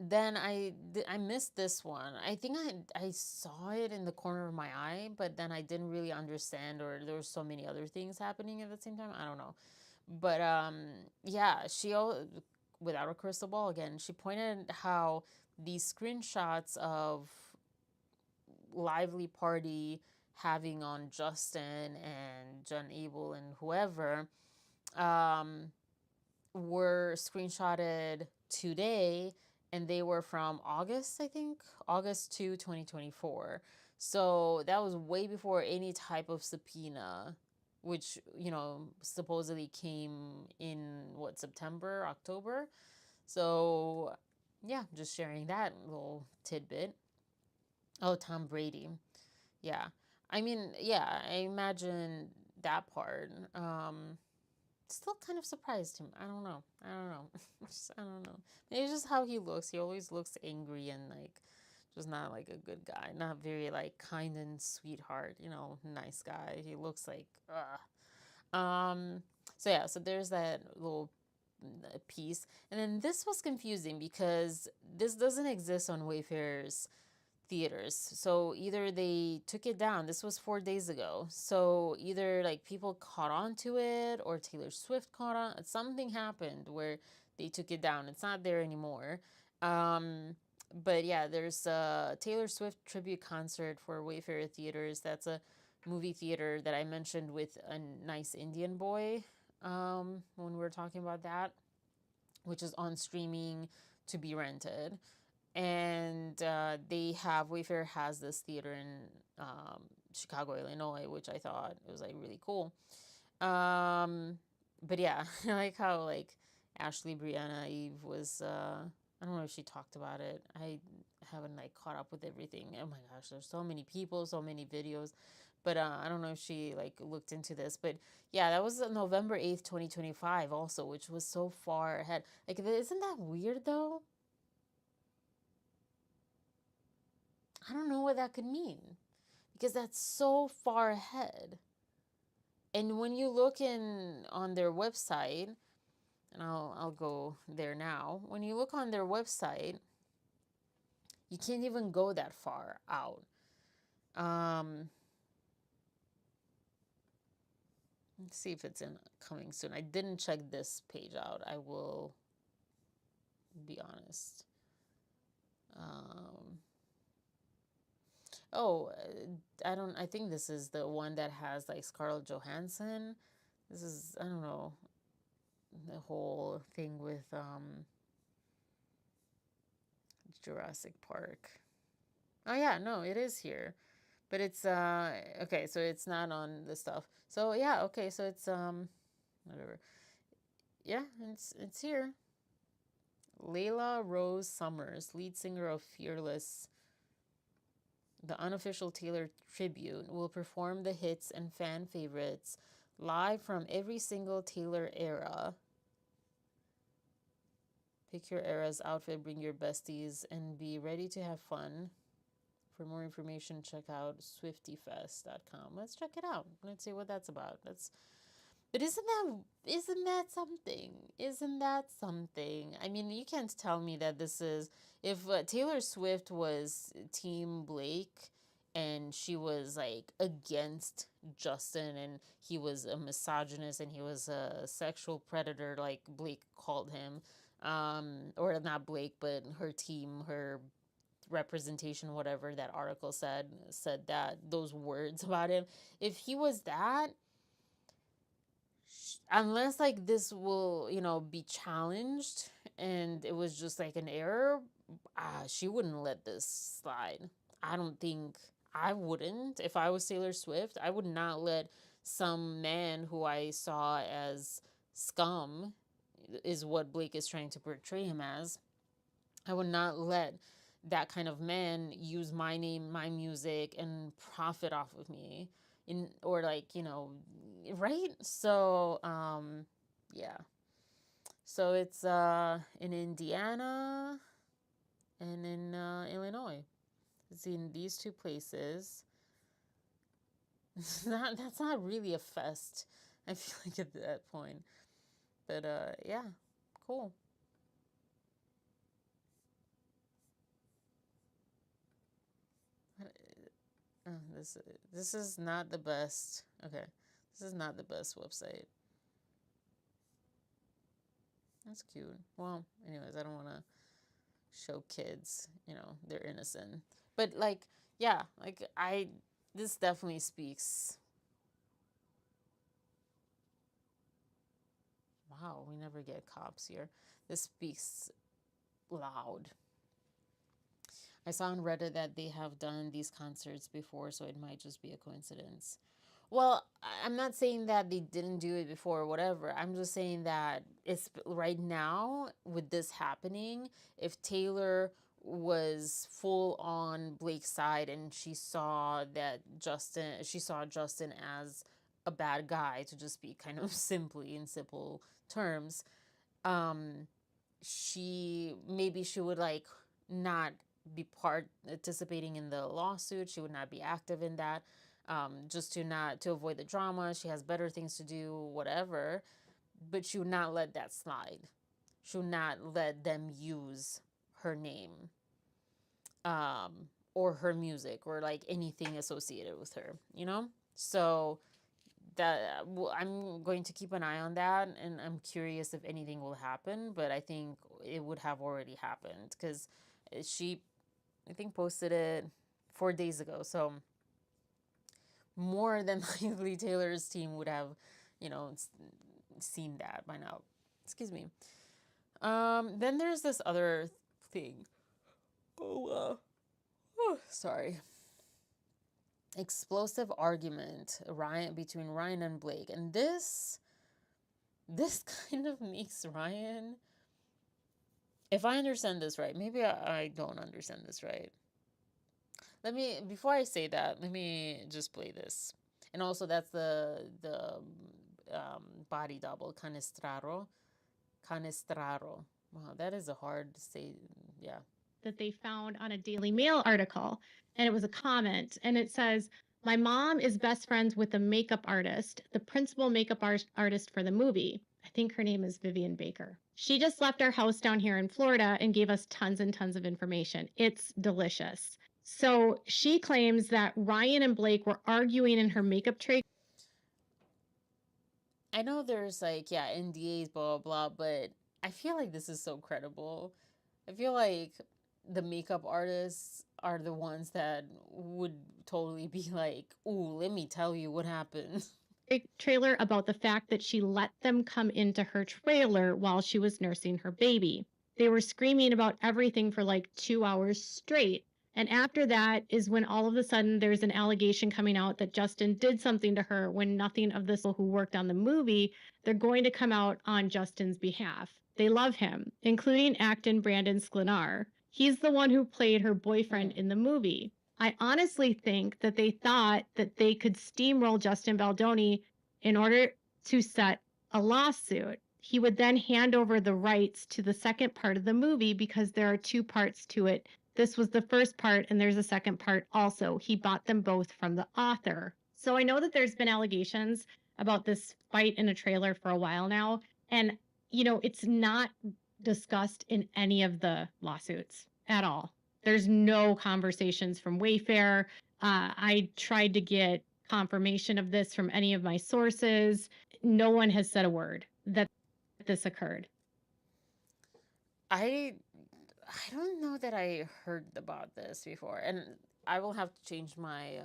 Then I missed this one. I think I saw it in the corner of my eye, but then I didn't really understand, or there were so many other things happening at the same time. I don't know. But yeah, without a crystal ball again, she pointed how these screenshots of Lively Party having on Justin and John Abel and whoever were screenshotted today, and they were from August, I think, August 2, 2024. So that was way before any type of subpoena, which, supposedly came in September, October. So yeah, just sharing that little tidbit. Oh, Tom Brady. Yeah. I mean, yeah, I imagine that part. Still kind of surprised him. I don't know. I don't know. Maybe it's just how he looks. He always looks angry and like just not like a good guy. Not very like kind and sweetheart, nice guy. He looks like so yeah, so there's that little piece. And then this was confusing because this doesn't exist on Wayfair's theaters. So either they took it down. This was 4 days ago. So either like people caught on to it or Taylor Swift caught on. Something happened where they took it down. It's not there anymore. But yeah, there's a Taylor Swift tribute concert for Wayfair Theaters. That's a movie theater that I mentioned with a nice Indian boy when we were talking about that, which is on streaming to be rented. And Wayfair has this theater in Chicago, Illinois, which I thought it was like really cool. But yeah, I like how like Ashley Brianna Eve was. I don't know if she talked about it. I haven't like caught up with everything. Oh my gosh, there's so many people, so many videos. But I don't know if she like looked into this. But yeah, that was November 8th, 2025 also, which was so far ahead. Like, isn't that weird though? I don't know what that could mean. because that's so far ahead. And when you look in on their website, and I'll go there now. When you look on their website, you can't even go that far out. Let's see if it's in coming soon. I didn't check this page out. I will be honest. I think this is the one that has like Scarlett Johansson. This is, I don't know, the whole thing with Jurassic Park. Oh yeah, no, it is here. But it's okay, so it's not on the stuff. So yeah, okay, so it's whatever. Yeah, it's here. Layla Rose Summers, lead singer of Fearless, the unofficial Taylor tribute, will perform the hits and fan favorites live from every single Taylor era. Pick your era's outfit, bring your besties, and be ready to have fun. For more information, check out swiftyfest.com. Let's check it out. Let's see what that's about. But isn't that something? Isn't that something? I mean, you can't tell me that this is, if Taylor Swift was Team Blake and she was like against Justin and he was a misogynist and he was a sexual predator like Blake called him, or not Blake, but her team, her representation, whatever that article said that, those words about him. If he was that, unless like this will, be challenged and it was just like an error, she wouldn't let this slide. I don't think I wouldn't. If I was Taylor Swift, I would not let some man who I saw as scum, is what Blake is trying to portray him as. I would not let that kind of man use my name, my music, and profit off of me. Or like, right? So, yeah. So it's in Indiana and in Illinois. It's in these two places. That's not really a fest, I feel like, at that point. But yeah, cool. This is not the best. Okay, this is not the best website. That's cute. Well, anyways, I don't want to show kids, they're innocent. But like, yeah, like this definitely speaks. Wow, we never get cops here. This speaks loud. I saw on Reddit that they have done these concerts before, so it might just be a coincidence. Well, I'm not saying that they didn't do it before or whatever. I'm just saying that it's right now with this happening, if Taylor was full on Blake's side and she saw Justin as a bad guy, to just be kind of simply in simple terms, she would like not be participating in the lawsuit. She would not be active in that, just to avoid the drama. She has better things to do, whatever. But she would not let that slide. She would not let them use her name, or her music, or like anything associated with her. So that I'm going to keep an eye on that, and I'm curious if anything will happen. But I think it would have already happened, because she, I think, posted it 4 days ago. So more than likely Taylor's team would have, seen that by now. Excuse me. Then there's this other thing. Sorry. Explosive argument between Ryan and Blake. And this kind of makes Ryan, if I understand this right, maybe I don't understand this right. Before I say that, let me just play this. And also, that's the body double, canestraro. Wow, that is a hard to say. Yeah. That they found on a Daily Mail article, and it was a comment, and it says, My mom is best friends with the makeup artist, the principal makeup artist for the movie. I think her name is Vivian Baker. She just left our house down here in Florida and gave us tons and tons of information. It's delicious. So she claims that Ryan and Blake were arguing in her makeup tray. I know there's like, yeah, NDAs, blah, blah, blah, but I feel like this is so credible. I feel like the makeup artists are the ones that would totally be like, ooh, let me tell you what happened. Trailer about the fact that she let them come into her trailer while she was nursing her baby. They were screaming about everything for like 2 hours straight. And after that is when all of a sudden there's an allegation coming out that Justin did something to her when nothing of the people who worked on the movie, they're going to come out on Justin's behalf. They love him, including actor Brandon Sklenar. He's the one who played her boyfriend in the movie. I honestly think that they thought that they could steamroll Justin Baldoni in order to set a lawsuit. He would then hand over the rights to the second part of the movie because there are 2 parts to it. This was the first part, and there's a second part also. He bought them both from the author. So I know that there's been allegations about this fight in a trailer for a while now. And, you know, it's not discussed in any of the lawsuits at all. There's no conversations from Wayfair. I tried to get confirmation of this from any of my sources. No one has said a word that this occurred. I don't know that I heard about this before, and I will have to change my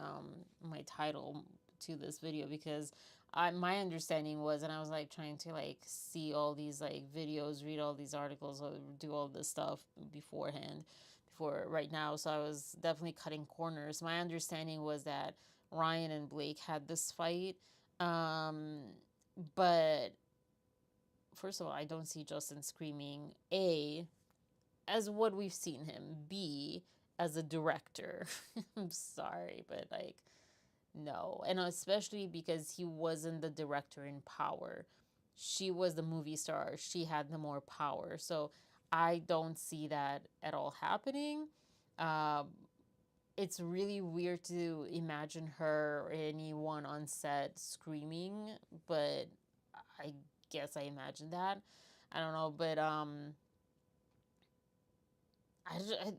my title to this video because my understanding was, and I was like trying to like see all these like videos, read all these articles, or do all this stuff beforehand, before right now. So I was definitely cutting corners. My understanding was that Ryan and Blake had this fight, but first of all, I don't see Justin screaming. As what we've seen him. B, as a director. I'm sorry, but like, no. And especially because he wasn't the director in power. She was the movie star. She had the more power. So I don't see that at all happening. It's really weird to imagine her or anyone on set screaming, but I guess I imagined that. I don't know, but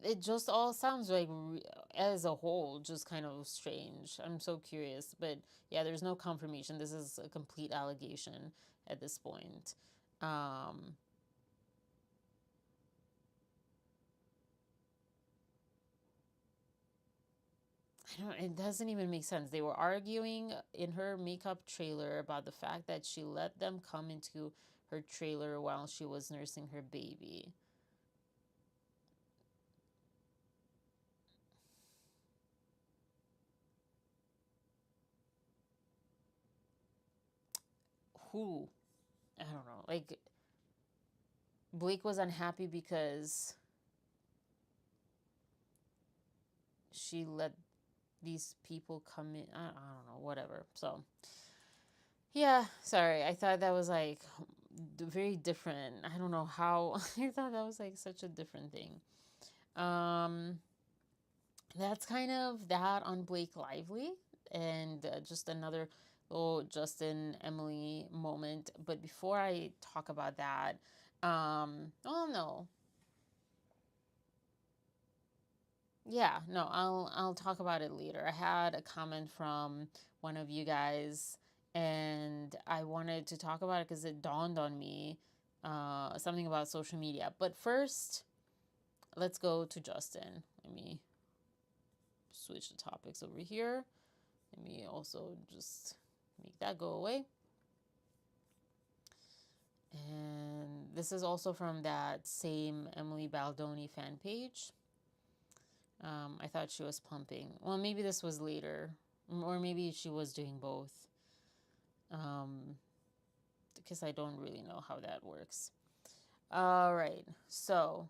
it just all sounds like, as a whole, just kind of strange. I'm so curious, but yeah, there's no confirmation. This is a complete allegation at this point. It doesn't even make sense. They were arguing in her makeup trailer about the fact that she let them come into her trailer while she was nursing her baby. Who? I don't know. Like, Blake was unhappy because she let these people come in. I don't know, whatever. So, yeah, sorry. I thought that was like very different. I don't know how. I thought that was like such a different thing. That's kind of that on Blake Lively, and just another little Justin Emily moment. But before I talk about that, oh no. Yeah, no, I'll talk about it later. I had a comment from one of you guys, and I wanted to talk about it because it dawned on me, something about social media. But first, let's go to Justin. Let me switch the topics over here. Let me also just make that go away. And this is also from that same Emily Baldoni fan page. I thought she was pumping. Well, maybe this was later, or maybe she was doing both. Because I don't really know how that works. All right, so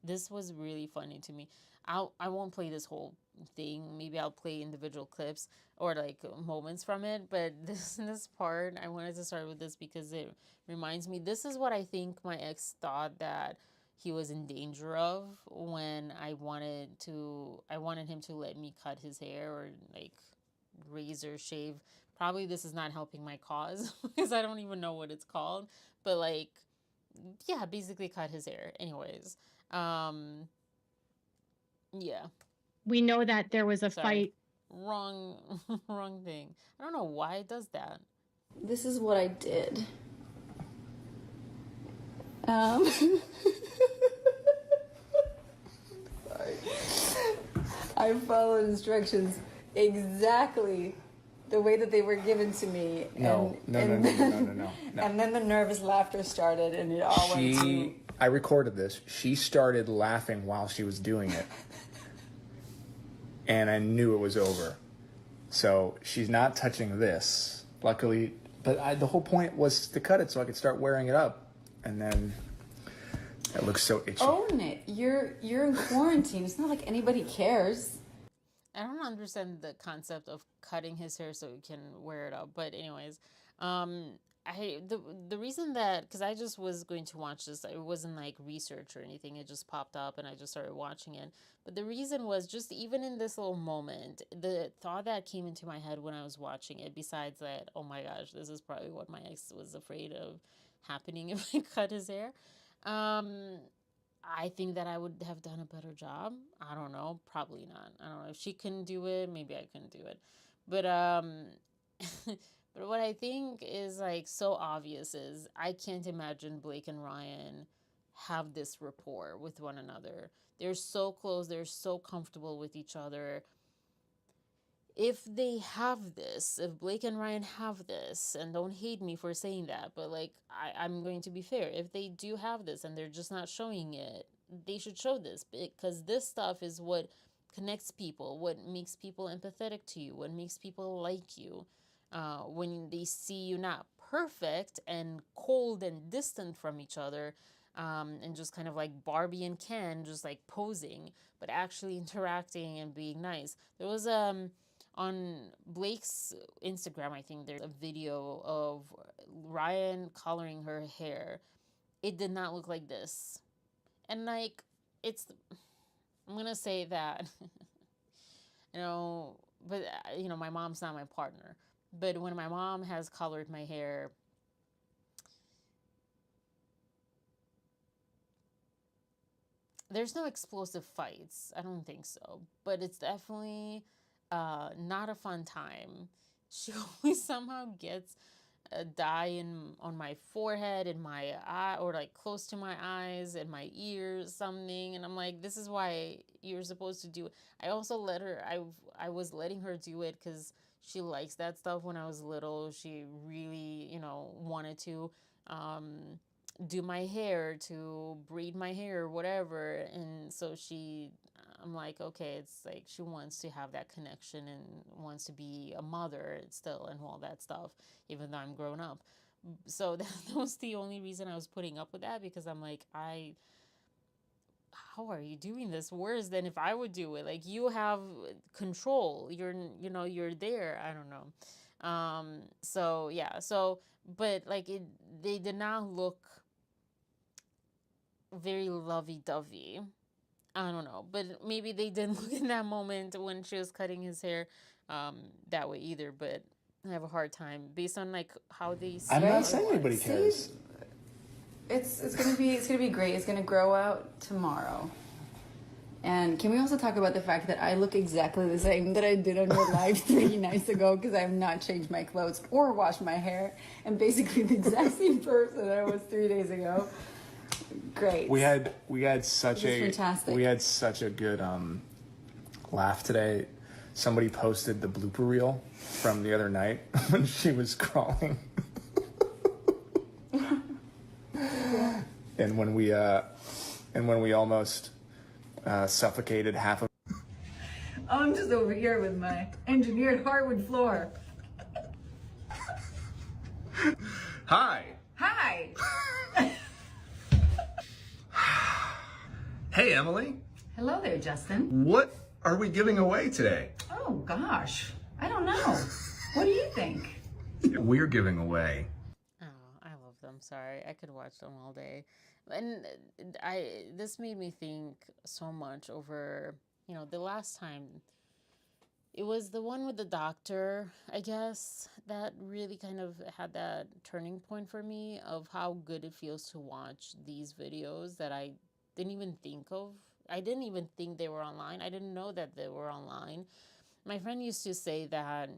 this was really funny to me. I won't play this whole thing. Maybe I'll play individual clips or like moments from it. But this part, I wanted to start with this because it reminds me. This is what I think my ex thought that he was in danger of when I wanted him to let me cut his hair or like razor shave. Probably this is not helping my cause because I don't even know what it's called, but like, yeah, basically cut his hair. Anyways, yeah. We know that there was a fight. Wrong thing. I don't know why it does that. This is what I did. Sorry. I followed instructions exactly the way that they were given to me. No. And then the nervous laughter started, and it all went to... I recorded this. She started laughing while she was doing it. And I knew it was over. So she's not touching this, luckily. But the whole point was to cut it so I could start wearing it up. And then it looks so itchy. Own it. You're in quarantine. It's not like anybody cares. I don't understand the concept of cutting his hair so he can wear it up. But anyways, the reason that, because I just was going to watch this, it wasn't like research or anything, it just popped up and I just started watching it. But the reason was just even in this little moment, the thought that came into my head when I was watching it, besides that, oh my gosh, this is probably what my ex was afraid of happening if I cut his hair. I think that I would have done a better job. I don't know, probably not. I don't know if she couldn't do it, maybe I couldn't do it. But but what I think is like so obvious is I can't imagine Blake and Ryan have this rapport with one another. They're so close, they're so comfortable with each other. If they have this, if Blake and Ryan have this, and don't hate me for saying that, but like I'm going to be fair, if they do have this and they're just not showing it, they should show this, because this stuff is what connects people, what makes people empathetic to you, what makes people like you. When they see you not perfect and cold and distant from each other, and just kind of like Barbie and Ken just like posing, but actually interacting and being nice. There was on Blake's Instagram, I think there's a video of Ryan coloring her hair. It did not look like this. And like, I'm gonna say that, but my mom's not my partner. But when my mom has colored my hair, there's no explosive fights. I don't think so. But it's definitely not a fun time. She always somehow gets a dye on my forehead, in my eye, or like close to my eyes, in my ears, something. And I'm like, this is why you're supposed to do it. I also I was letting her do it because she likes that stuff. When I was little, she really, wanted to do my hair, to braid my hair, whatever. And so I'm like, okay, it's like she wants to have that connection and wants to be a mother still and all that stuff, even though I'm grown up. So that was the only reason I was putting up with that, because I'm like, how are you doing this worse than if I would do it? Like, you have control. You're there. I don't know. So yeah. So, but like they did not look very lovey-dovey. I don't know, but maybe they didn't look in that moment when she was cutting his hair that way either. But I have a hard time based on like how they. I'm not saying anybody cares. It's gonna be great. It's gonna grow out tomorrow. And can we also talk about the fact that I look exactly the same that I did on your live 3 nights ago, because I have not changed my clothes or washed my hair, and basically the exact same person I was 3 days ago. Great. We had such fantastic. We had such a good laugh today. Somebody posted the blooper reel from the other night when she was crawling. And when we almost suffocated half of. I'm just over here with my engineered hardwood floor. Hi. Hi. Hey, Emily. Hello there, Justin. What are we giving away today? Oh gosh, I don't know. What do you think? We're giving away. Oh, I love them. Sorry, I could watch them all day. And this made me think so much over, you know, the last time. It was the one with the doctor, I guess, that really kind of had that turning point for me of how good it feels to watch these videos that I didn't even think of. I didn't even think they were online. I didn't know that they were online. My friend used to say that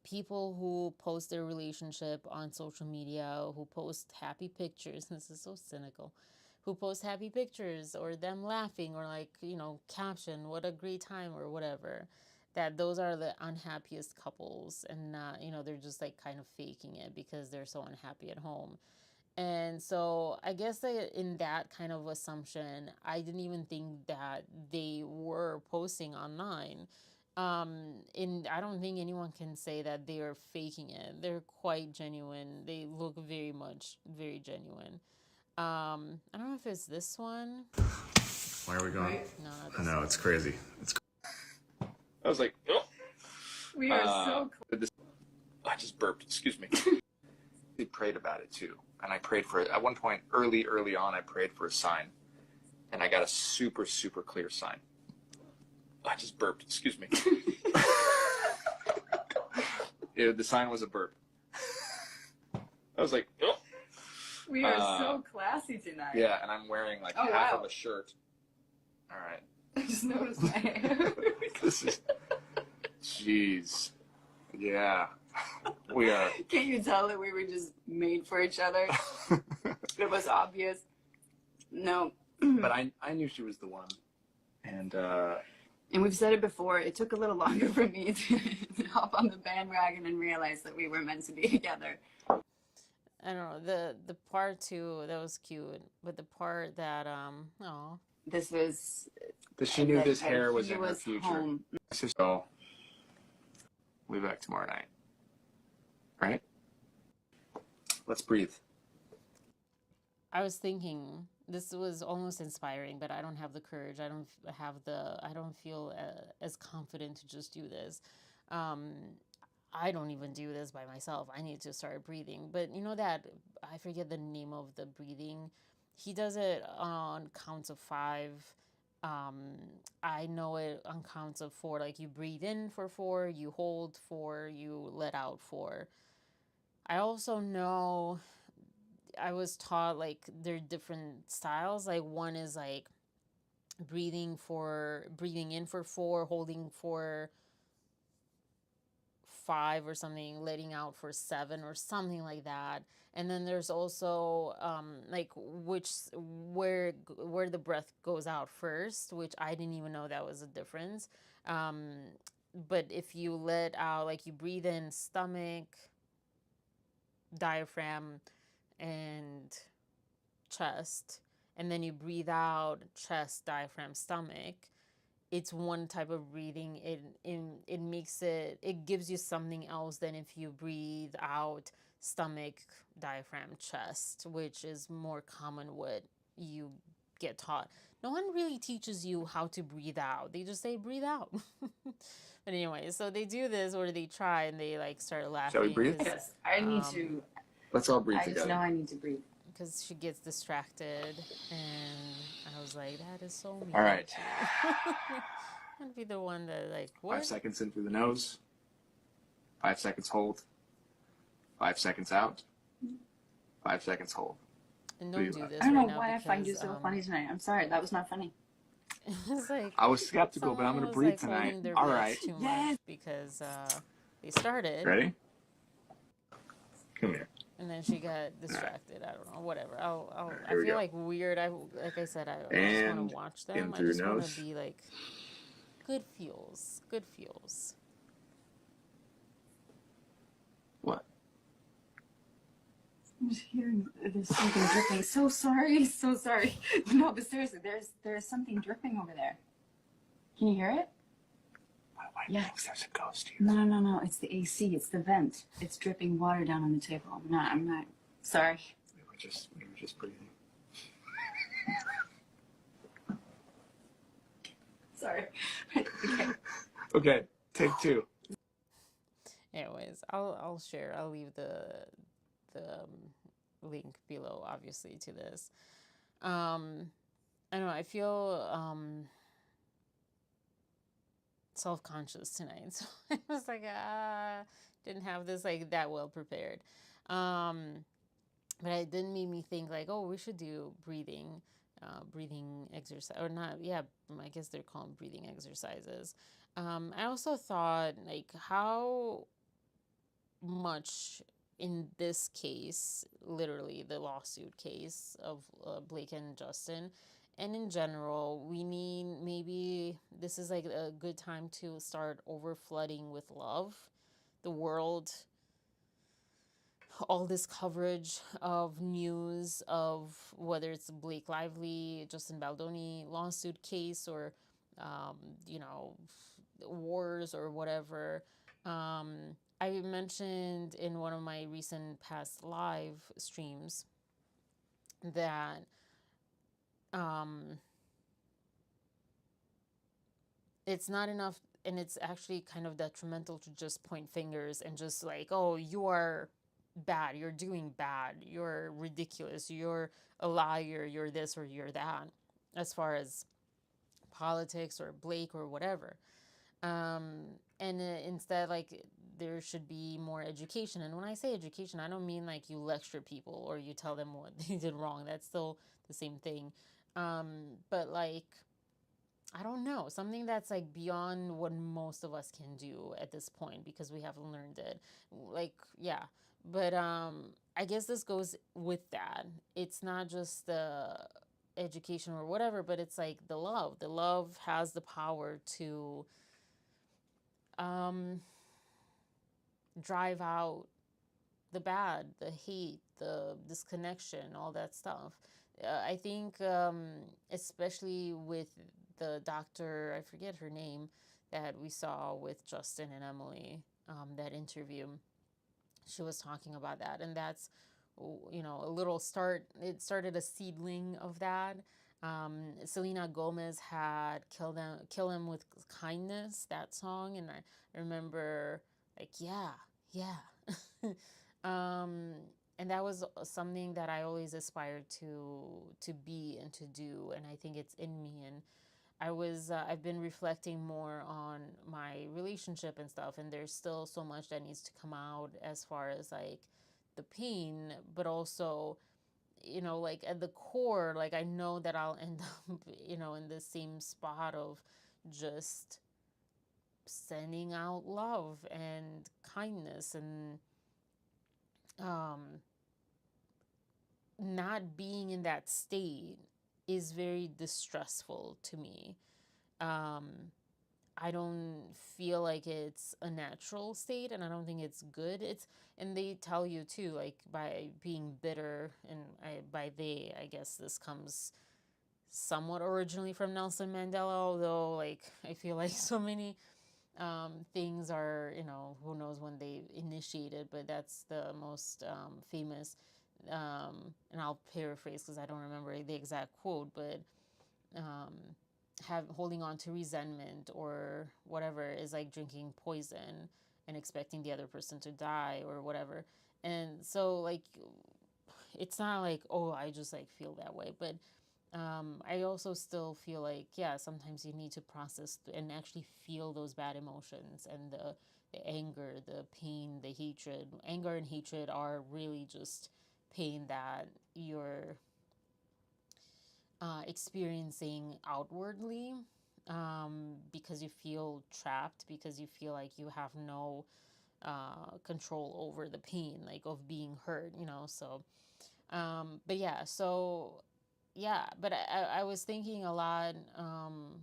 people who post their relationship on social media, who post happy pictures, this is so cynical, who post happy pictures or them laughing or like, you know, caption, what a great time or whatever, that those are the unhappiest couples and not, you know, they're just like kind of faking it because they're so unhappy at home. And so I guess that in that kind of assumption, I didn't even think that they were posting online. And I don't think anyone can say that they are faking it. They're quite genuine. They look very much very genuine. I don't know if it's this one. Why are we going? Right? No, not I this know, one. it's crazy. I was like, oh. We are so close. I just burped. Excuse me. I prayed about it too, and I prayed for it at one point early on. I prayed for a sign, and I got a super clear sign. I just burped. Excuse me. The sign was a burp. I was like, oh. We are so classy tonight. Yeah, and I'm wearing like half of a shirt. All right. I just noticed my hair. This is, jeez. Yeah. We are. Can't you tell that we were just made for each other? It was obvious. No. But I knew she was the one. And we've said it before, it took a little longer for me to hop on the bandwagon and realize that we were meant to be together. I don't know, the part too, that was cute, but the part that This was she knew this hair was in her future. Home. So we'll be back tomorrow night. Right? Let's breathe. I was thinking this was almost inspiring, but I don't have the courage. I don't feel as confident to just do this. I don't even do this by myself. I need to start breathing. But you know that, I forget the name of the breathing. He does it on counts of 5. I know it on counts of 4. Like you breathe in for 4, you hold 4, you let out 4. I also know, I was taught like there are different styles. Like one is like breathing in for 4, holding for 5 or something, letting out for 7 or something like that. And then there's also like where the breath goes out first, which I didn't even know that was a difference. But if you let out, like you breathe in stomach, diaphragm, and chest, and then you breathe out chest, diaphragm, stomach, it's one type of breathing. It makes it gives you something else than if you breathe out stomach, diaphragm, chest, which is more common what you get taught. No one really teaches you how to breathe out. They just say breathe out. But anyway, so they do this, or they try, and they like start laughing. Shall we breathe? Yes, I need to. Let's all breathe I together. just know I need to breathe. Because she gets distracted, and I was like, that is so mean. All right. I'd be the one that like, what? 5 seconds in through the nose. 5 seconds hold. 5 seconds out. 5 seconds hold. And don't do this. I don't know right now why I find you because, so funny tonight. I'm sorry, that was not funny. It's like, I was skeptical, but I'm someone going to was, breathe like, tonight. holding their All breath right. Too much because they started. Ready? Come here. And then she got distracted. I don't know. Whatever. I Here we feel go. like weird. Like I said, I just want And to watch in them. I through just want nose. to be like, good feels. Good feels. What? I'm just hearing there's something dripping. So sorry, so sorry. No, but seriously, there's something dripping over there. Can you hear it? Yeah. There's a ghost here. No. It's the AC. It's the vent. It's dripping water down on the table. I'm not. Sorry. We were just breathing. Sorry. Okay. Okay, take 2. Anyways, I'll share. I'll leave the link below, obviously, to this. I don't know, I feel self-conscious tonight. So I was like, didn't have this like that well prepared. But it didn't make me think like, oh, we should do breathing exercise or not. Yeah, I guess they're called breathing exercises. I also thought like how much in this case, literally the lawsuit case of Blake and Justin, and in general, we need maybe this is like a good time to start over flooding with love the world, all this coverage of news of whether it's Blake Lively, Justin Baldoni lawsuit case, or um, you know, wars or whatever. I mentioned in one of my recent past live streams that um, it's not enough, and it's actually kind of detrimental to just point fingers and just like, oh, you are bad, you're doing bad, you're ridiculous, you're a liar, you're this or you're that, as far as politics or Blake or whatever. And instead, like, there should be more education. And when I say education, I don't mean like you lecture people or you tell them what they did wrong. That's still the same thing. But like, I don't know, something that's like beyond what most of us can do at this point because we haven't learned it. Like, yeah. But I guess this goes with that. It's not just the education or whatever, but it's like the love. The love has the power to um, drive out the bad, the hate, the disconnection, all that stuff. I think, especially with the doctor, I forget her name, that we saw with Justin and Emily, that interview, she was talking about that. And that's, you know, a little start, it started a seedling of that. Selena Gomez had Kill Him with Kindness, that song. And I remember like, yeah. um, and that was something that I always aspired to be and to do. And I think it's in me. And I've been reflecting more on my relationship and stuff. And there's still so much that needs to come out as far as like the pain, but also, you know, like at the core, like I know that I'll end up, you know, in the same spot of just sending out love and kindness and um, not being in that state is very distressful to me. Um, I don't feel like it's a natural state and I don't think it's good. And they tell you too, like by being bitter, and by they, I guess this comes somewhat originally from Nelson Mandela, although like I feel like so many things are, you know, who knows when they initiated, but that's the most famous. And I'll paraphrase because I don't remember the exact quote, but um, holding on to resentment or whatever is like drinking poison and expecting the other person to die or whatever. And so like it's not like, oh, I just like feel that way, but I also still feel like, yeah, sometimes you need to process and actually feel those bad emotions and the anger, the pain, the hatred. Anger and hatred are really just pain that you're experiencing outwardly, because you feel trapped, because you feel like you have no control over the pain, like of being hurt, you know. So, but yeah, so yeah, but I was thinking a lot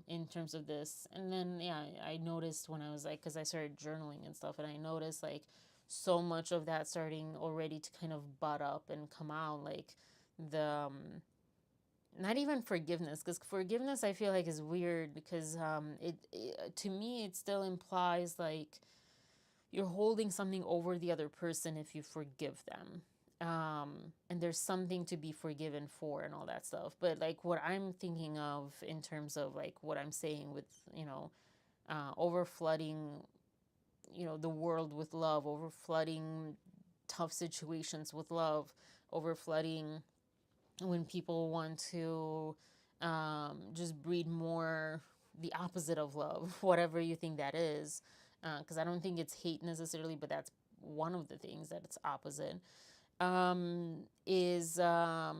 in terms of this. And then, yeah, I noticed when I was like, because I started journaling and stuff, and I noticed like so much of that starting already to kind of butt up and come out, like the not even forgiveness, because forgiveness I feel like is weird because it to me it still implies like you're holding something over the other person if you forgive them, and there's something to be forgiven for and all that stuff. But like what I'm thinking of in terms of like what I'm saying with, you know, over flooding, you know, the world with love, over flooding tough situations with love, over flooding when people want to just breed more the opposite of love, whatever you think that is. Because I don't think it's hate necessarily, but that's one of the things that it's opposite. Is yeah,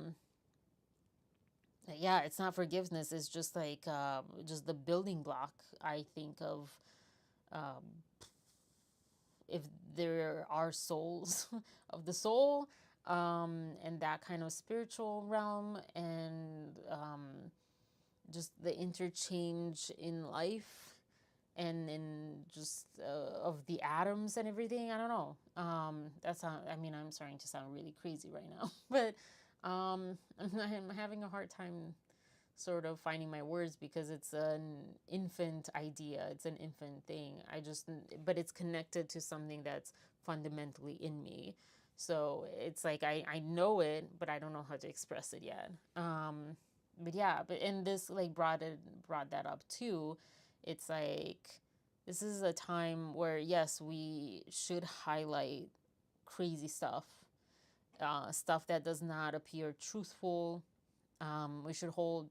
it's not forgiveness. It's just like just the building block, I think, of if there are souls of the soul, and that kind of spiritual realm, and just the interchange in life and in just of the atoms and everything. I don't know. That's not, I mean, I'm starting to sound really crazy right now, but I'm having a hard time sort of finding my words because it's an infant idea. It's an infant thing. But it's connected to something that's fundamentally in me. So it's like I know it, but I don't know how to express it yet. But yeah, and this like brought that up too. It's like this is a time where yes, we should highlight crazy stuff, stuff that does not appear truthful. We should hold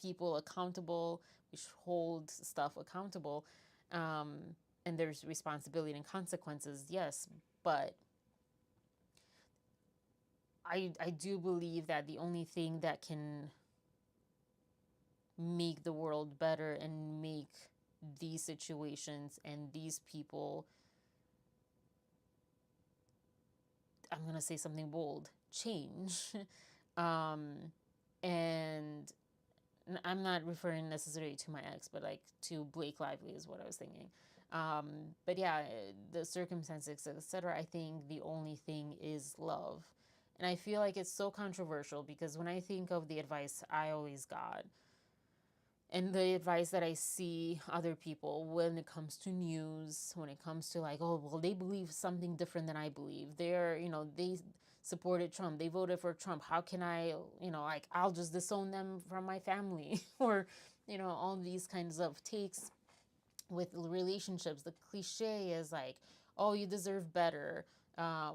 people accountable. We should hold stuff accountable. And there's responsibility and consequences, yes. But I do believe that the only thing that can make the world better and make these situations and these people, I'm going to say something bold, change. And I'm not referring necessarily to my ex, but like to Blake Lively is what I was thinking. But yeah, the circumstances, etc. I think the only thing is love. And I feel like it's so controversial because when I think of the advice I always got and the advice that I see other people when it comes to news, when it comes to like, oh, well, they believe something different than I believe. They supported Trump. They voted for Trump. How can I, like, I'll just disown them from my family or, all these kinds of takes with relationships. The cliche is like, oh, you deserve better,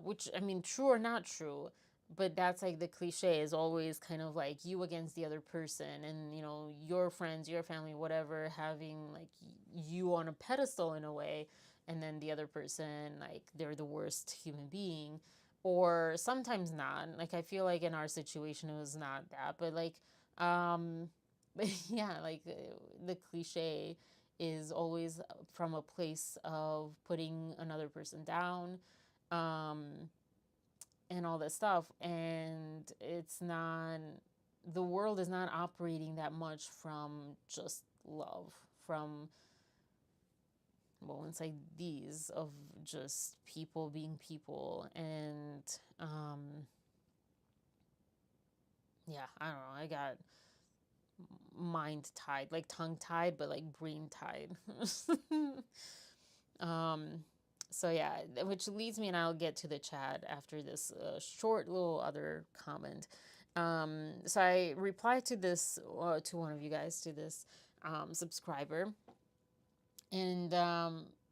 which, I mean, true or not true, but that's like the cliche is always kind of like you against the other person and, your friends, your family, whatever, having like you on a pedestal in a way. And then the other person, like they're the worst human being, or sometimes not. Like, I feel like in our situation, it was not that, but like, but yeah, like the cliche is always from a place of putting another person down, and all that stuff. And the world is not operating that much from just love, from moments like these of just people being people. And yeah, I don't know. I got mind tied, like tongue tied, but like brain tied. So yeah, which leads me, and I'll get to the chat after this short little other comment. So I replied to this, to one of you guys, to this subscriber. And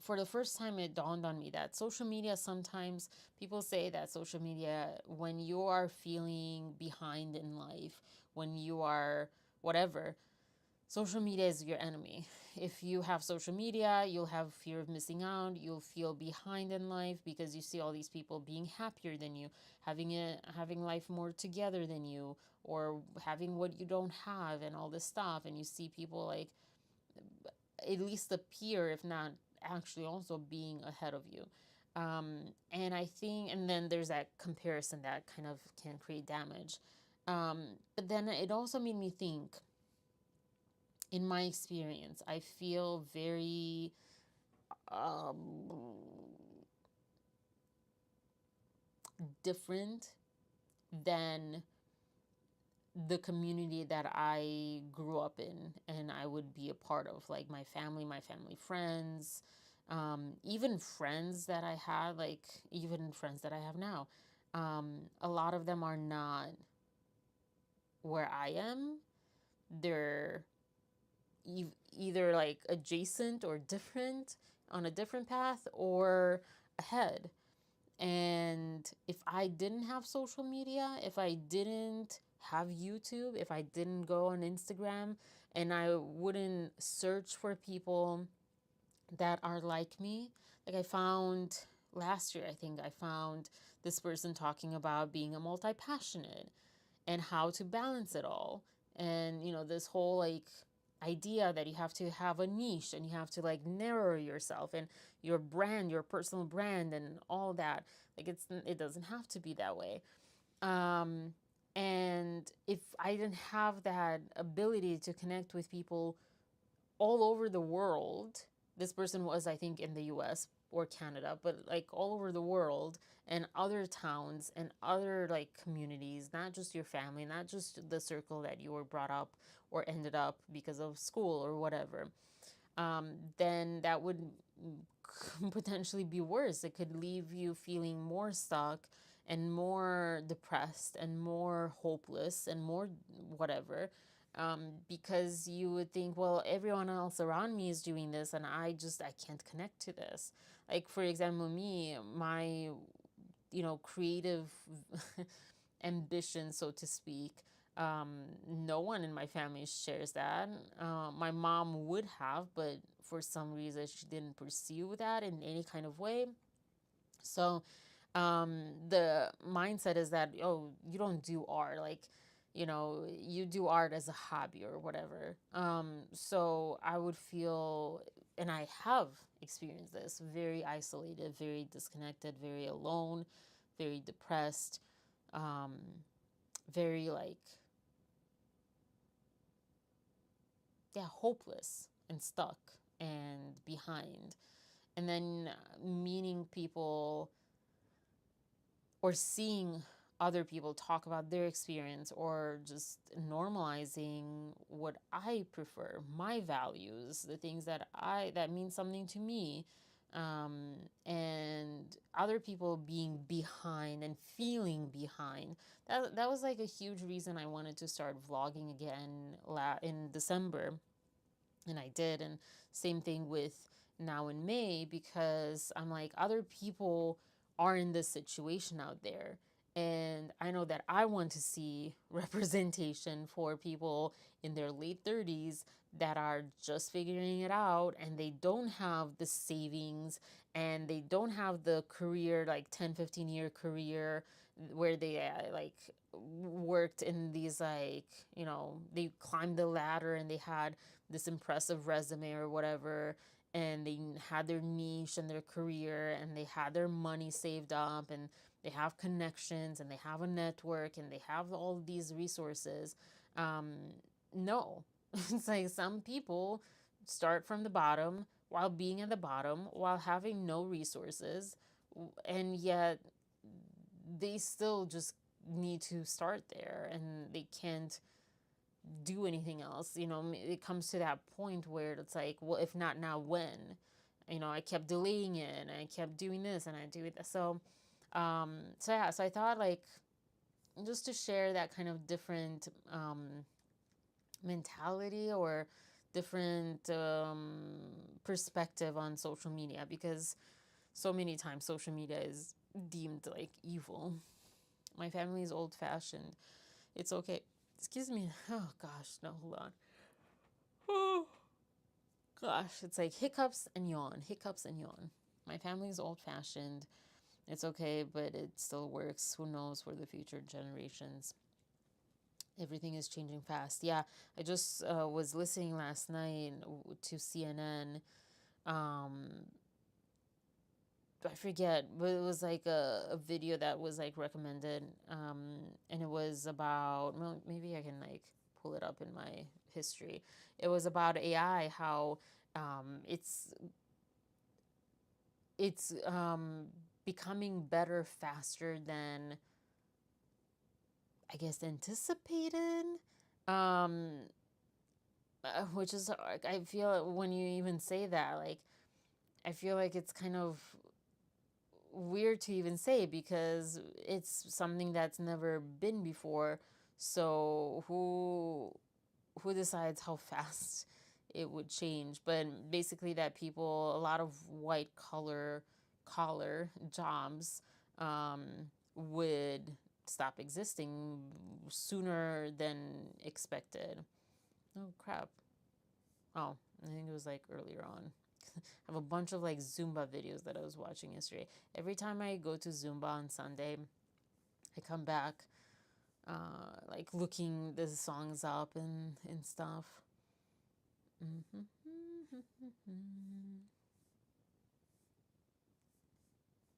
for the first time, it dawned on me that social media, sometimes people say that social media, when you are feeling behind in life, when you are whatever, social media is your enemy. If you have social media, you'll have fear of missing out. You'll feel behind in life because you see all these people being happier than you, having life more together than you, or having what you don't have and all this stuff. And you see people like at least appear, if not actually also being ahead of you. And I think, and then there's that comparison that kind of can create damage. But then it also made me think, in my experience, I feel very different than the community that I grew up in and I would be a part of, like my family friends, even friends that I had, like even friends that I have now. A lot of them are not where I am. They're either like adjacent or different, on a different path, or ahead. And if I didn't have social media, if I didn't have YouTube, if I didn't go on Instagram and I wouldn't search for people that are like me. Like I found last year, I think I found this person talking about being a multi-passionate and how to balance it all. And, you know, this whole like idea that you have to have a niche and you have to like narrow yourself and your brand, your personal brand and all that. Like it doesn't have to be that way. And if I didn't have that ability to connect with people all over the world, this person was, I think, in the US or Canada, but like all over the world and other towns and other like communities, not just your family, not just the circle that you were brought up or ended up because of school or whatever, then that would potentially be worse. It could leave you feeling more stuck and more depressed and more hopeless and more whatever, because you would think, well, everyone else around me is doing this and I can't connect to this. Like, for example, me, my, you know, creative ambition, so to speak, no one in my family shares that. My mom would have, but for some reason she didn't pursue that in any kind of way. So the mindset is that, oh, you don't do art, like, you know, you do art as a hobby or whatever. So I would feel, and I have experienced this, very isolated, very disconnected, very alone, very depressed, very like, yeah, hopeless and stuck and behind. And then meeting people or seeing other people talk about their experience or just normalizing what I prefer, my values, the things that mean something to me, and other people being behind and feeling behind. That was like a huge reason I wanted to start vlogging again in December, and I did. And same thing with now in May, because I'm like, other people are in this situation out there, and I know that I want to see representation for people in their late 30s that are just figuring it out and they don't have the savings and they don't have the career, like 10-15 year career where they like worked in these, like, you know, they climbed the ladder and they had this impressive resume or whatever, and they had their niche and their career and they had their money saved up and they have connections and they have a network and they have all these resources. No. It's like some people start from the bottom while being at the bottom, while having no resources, and yet they still just need to start there and they can't do anything else. You know, it comes to that point where it's like, well, if not now, when? You know, I kept delaying it and I kept doing this and I do it. So yeah, so I thought, like, just to share that kind of different mentality or different perspective on social media, because so many times social media is deemed like evil. My family is old fashioned. It's okay. Excuse me. Oh gosh, no, hold on. Oh gosh, it's like hiccups and yawn, hiccups and yawn. My family is old fashioned. It's okay, but it still works. Who knows for the future generations? Everything is changing fast. Yeah, I just was listening last night to CNN. I forget, but it was like a video that was like recommended, and it was about, well, maybe I can like pull it up in my history. It was about AI, how it's becoming better faster than, I guess, anticipated. Which is, I feel when you even say that, like, I feel like it's kind of weird to even say because it's something that's never been before. So who decides how fast it would change? But basically, that people, a lot of white collar jobs would stop existing sooner than expected. Oh crap. Oh, I think it was like earlier on. I have a bunch of like Zumba videos that I was watching yesterday. Every time I go to Zumba on Sunday, I come back like looking the songs up and stuff.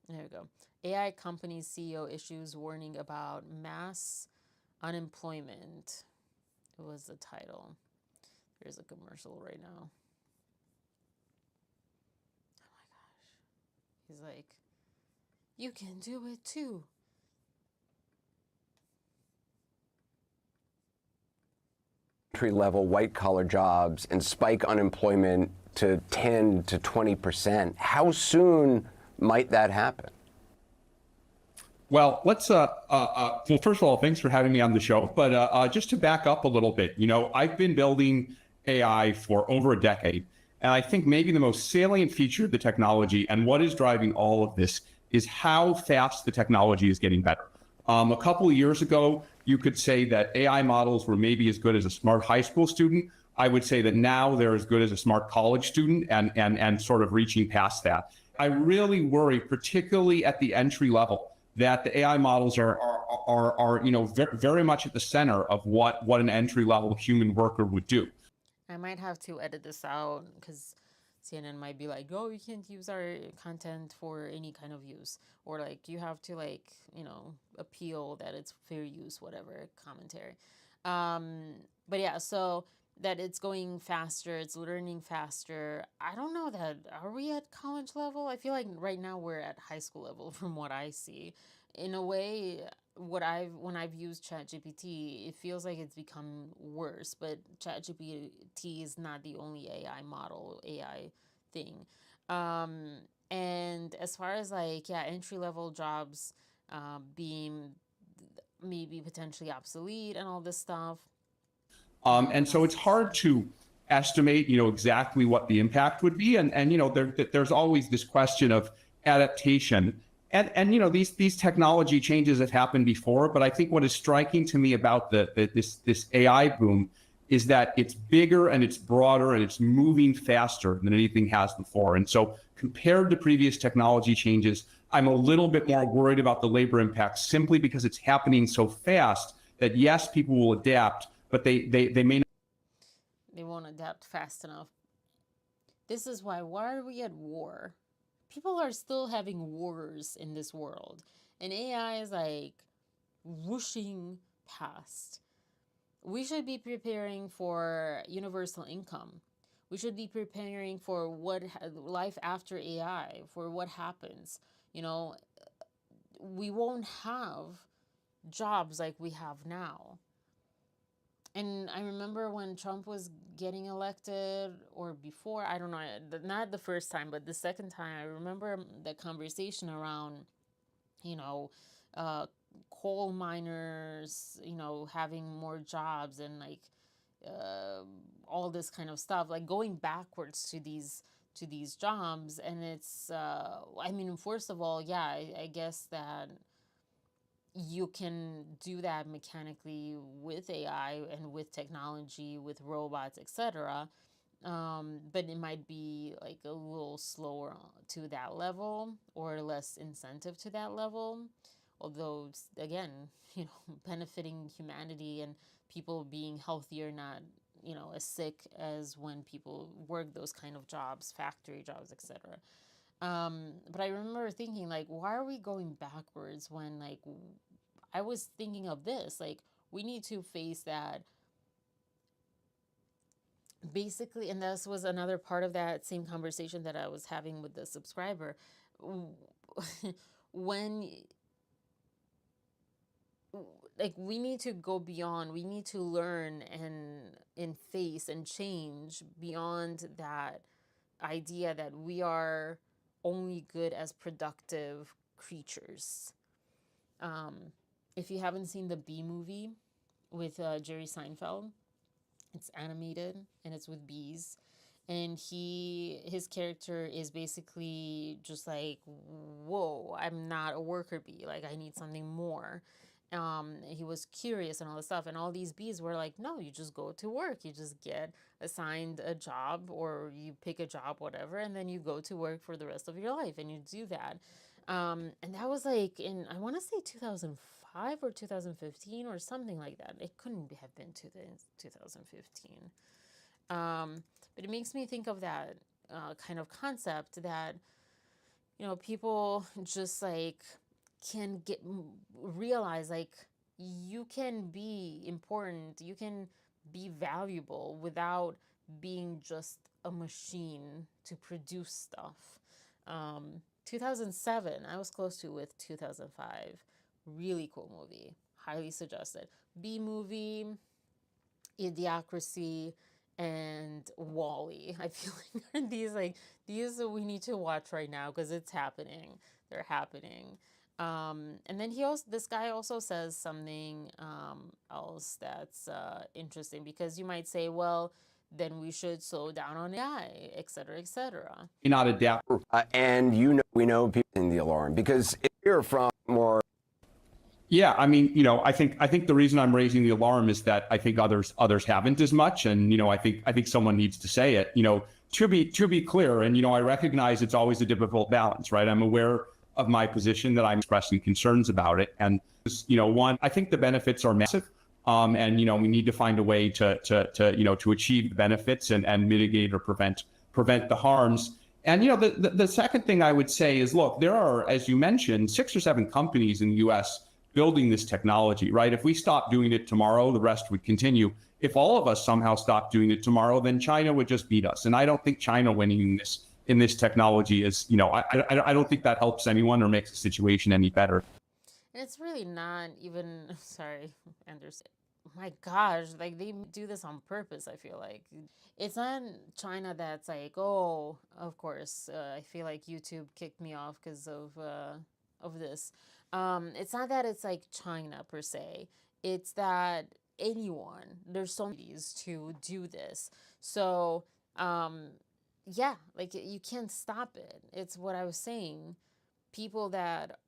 There we go. AI companies CEO issues warning about mass unemployment. It was the title. There's a commercial right now. Oh my gosh. He's like, you can do it too. Entry-level white-collar jobs and spike unemployment to 10 to 20%. How soon might that happen? Well, let's, well, first of all, thanks for having me on the show. But just to back up a little bit, you know, I've been building AI for over a decade. And I think maybe the most salient feature of the technology and what is driving all of this is how fast the technology is getting better. A couple of years ago, you could say that AI models were maybe as good as a smart high school student. I would say that now they're as good as a smart college student and sort of reaching past that. I really worry, particularly at the entry level, that the AI models are you know, very much at the center of what an entry level human worker would do. I might have to edit this out because CNN might be like, oh, you can't use our content for any kind of use. Or like, you have to like, you know, appeal that it's fair use, whatever, commentary. But yeah, so that it's going faster, it's learning faster. I don't know that, are we at college level? I feel like right now we're at high school level from what I see. In a way, when I've used ChatGPT, it feels like it's become worse, but ChatGPT is not the only AI model, AI thing. And as far as like, yeah, entry-level jobs being maybe potentially obsolete and all this stuff. And so it's hard to estimate, you know, exactly what the impact would be. And you know, there's always this question of adaptation. And you know, these technology changes have happened before, but I think what is striking to me about this AI boom is that it's bigger and it's broader and it's moving faster than anything has before. And so compared to previous technology changes, I'm a little bit more worried about the labor impact simply because it's happening so fast that yes, people will adapt, but they may not. They won't adapt fast enough. This is why are we at war? People are still having wars in this world. And AI is like whooshing past. We should be preparing for universal income. We should be preparing for what life after AI, for what happens. You know, we won't have jobs like we have now. And I remember when Trump was getting elected, or before, I don't know, not the first time, but the second time, I remember the conversation around, you know, coal miners, you know, having more jobs and like all this kind of stuff, like going backwards to these jobs. And it's, I mean, first of all, yeah, I guess that you can do that mechanically with AI and with technology, with robots, etc. But it might be like a little slower to that level or less incentive to that level. Although, again, you know, benefiting humanity and people being healthier, not, you know, as sick as when people work those kind of jobs, factory jobs, etc. But I remember thinking, like, why are we going backwards when, like, I was thinking of this, like, we need to face that basically, and this was another part of that same conversation that I was having with the subscriber. When, like, we need to go beyond, we need to learn and face and change beyond that idea that we are only good as productive creatures. If you haven't seen the Bee movie with Jerry Seinfeld, it's animated and it's with bees. And his character is basically just like, whoa, I'm not a worker bee. Like, I need something more. He was curious and all this stuff. And all these bees were like, no, you just go to work. You just get assigned a job, or you pick a job, whatever, and then you go to work for the rest of your life and you do that. And that was like in, I want to say 2005 or 2015 or something like that. It couldn't have been 2015. But it makes me think of that kind of concept that, you know, people just like can realize like you can be important, you can be valuable without being just a machine to produce stuff. 2007, I was close to with 2005. Really cool movie. Highly suggested. B movie, Idiocracy, and Wall-E. I feel like these we need to watch right now because it's happening. They're happening. And then this guy also says something else that's interesting, because you might say, well, then we should slow down on AI, et cetera, et cetera. Not adapt. And we know people in the alarm, because if you're from more. Yeah, I mean, you know, I think the reason I'm raising the alarm is that I think others haven't as much, and you know, I think someone needs to say it. You know, to be clear, and you know, I recognize it's always a difficult balance, right? I'm aware of my position, that I'm expressing concerns about it, and you know, one, I think the benefits are massive, and you know, we need to find a way to you know, to achieve the benefits and mitigate or prevent the harms. And you know, the second thing I would say is, look, there are, as you mentioned, 6 or 7 companies in the U.S. building this technology, right? If we stop doing it tomorrow, the rest would continue. If all of us somehow stopped doing it tomorrow, then China would just beat us. And I don't think China winning in this technology is, you know, I don't think that helps anyone or makes the situation any better. And it's really not even, sorry, Anderson. My gosh, like they do this on purpose, I feel like. It's not China that's like, oh, of course, I feel like YouTube kicked me off because of this. It's not that it's like China per se. It's that anyone, there's so many ways to do this. So, yeah, like you can't stop it. It's what I was saying. People that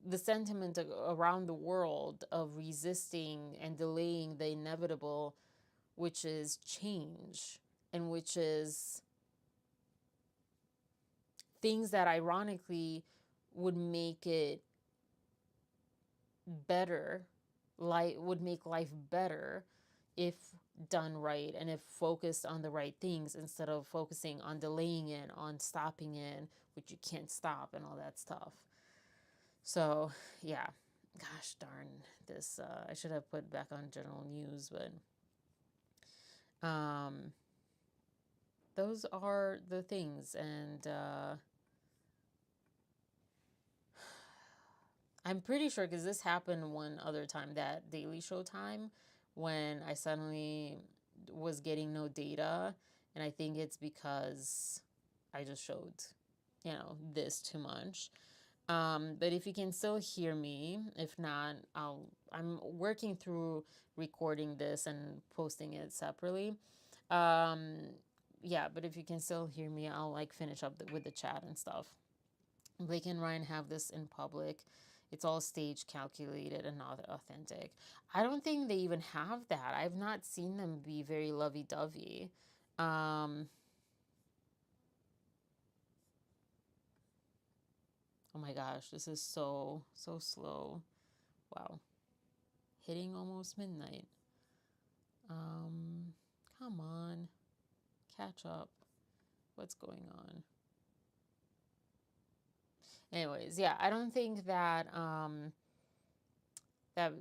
the sentiment around the world of resisting and delaying the inevitable, which is change, and which is things that ironically would make it better, would make life better if done right and if focused on the right things, instead of focusing on delaying it, on stopping it, which you can't stop, and all that stuff. So, yeah, gosh darn this. I should have put back on general news, but those are the things. And I'm pretty sure, because this happened one other time, that Daily Show time, when I suddenly was getting no data. And I think it's because I just showed, you know, this too much. But if you can still hear me, if not, I'm working through recording this and posting it separately. Yeah, but if you can still hear me, I'll like finish up with the chat and stuff. Blake and Ryan have this in public. It's all stage calculated and not authentic. I don't think they even have that. I've not seen them be very lovey-dovey. Oh my gosh, this is so slow. Wow. Hitting almost midnight. Come on. Catch up. What's going on? Anyways, yeah, I don't think that that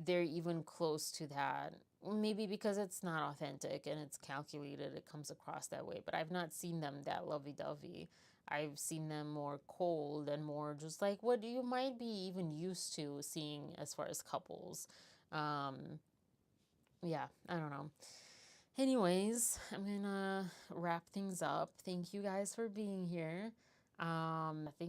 they're even close to that. Maybe because it's not authentic and it's calculated, it comes across that way. But I've not seen them that lovey-dovey. I've seen them more cold and more just like what you might be even used to seeing as far as couples. Yeah, I don't know. Anyways, I'm gonna wrap things up. Thank you guys for being here. Thank you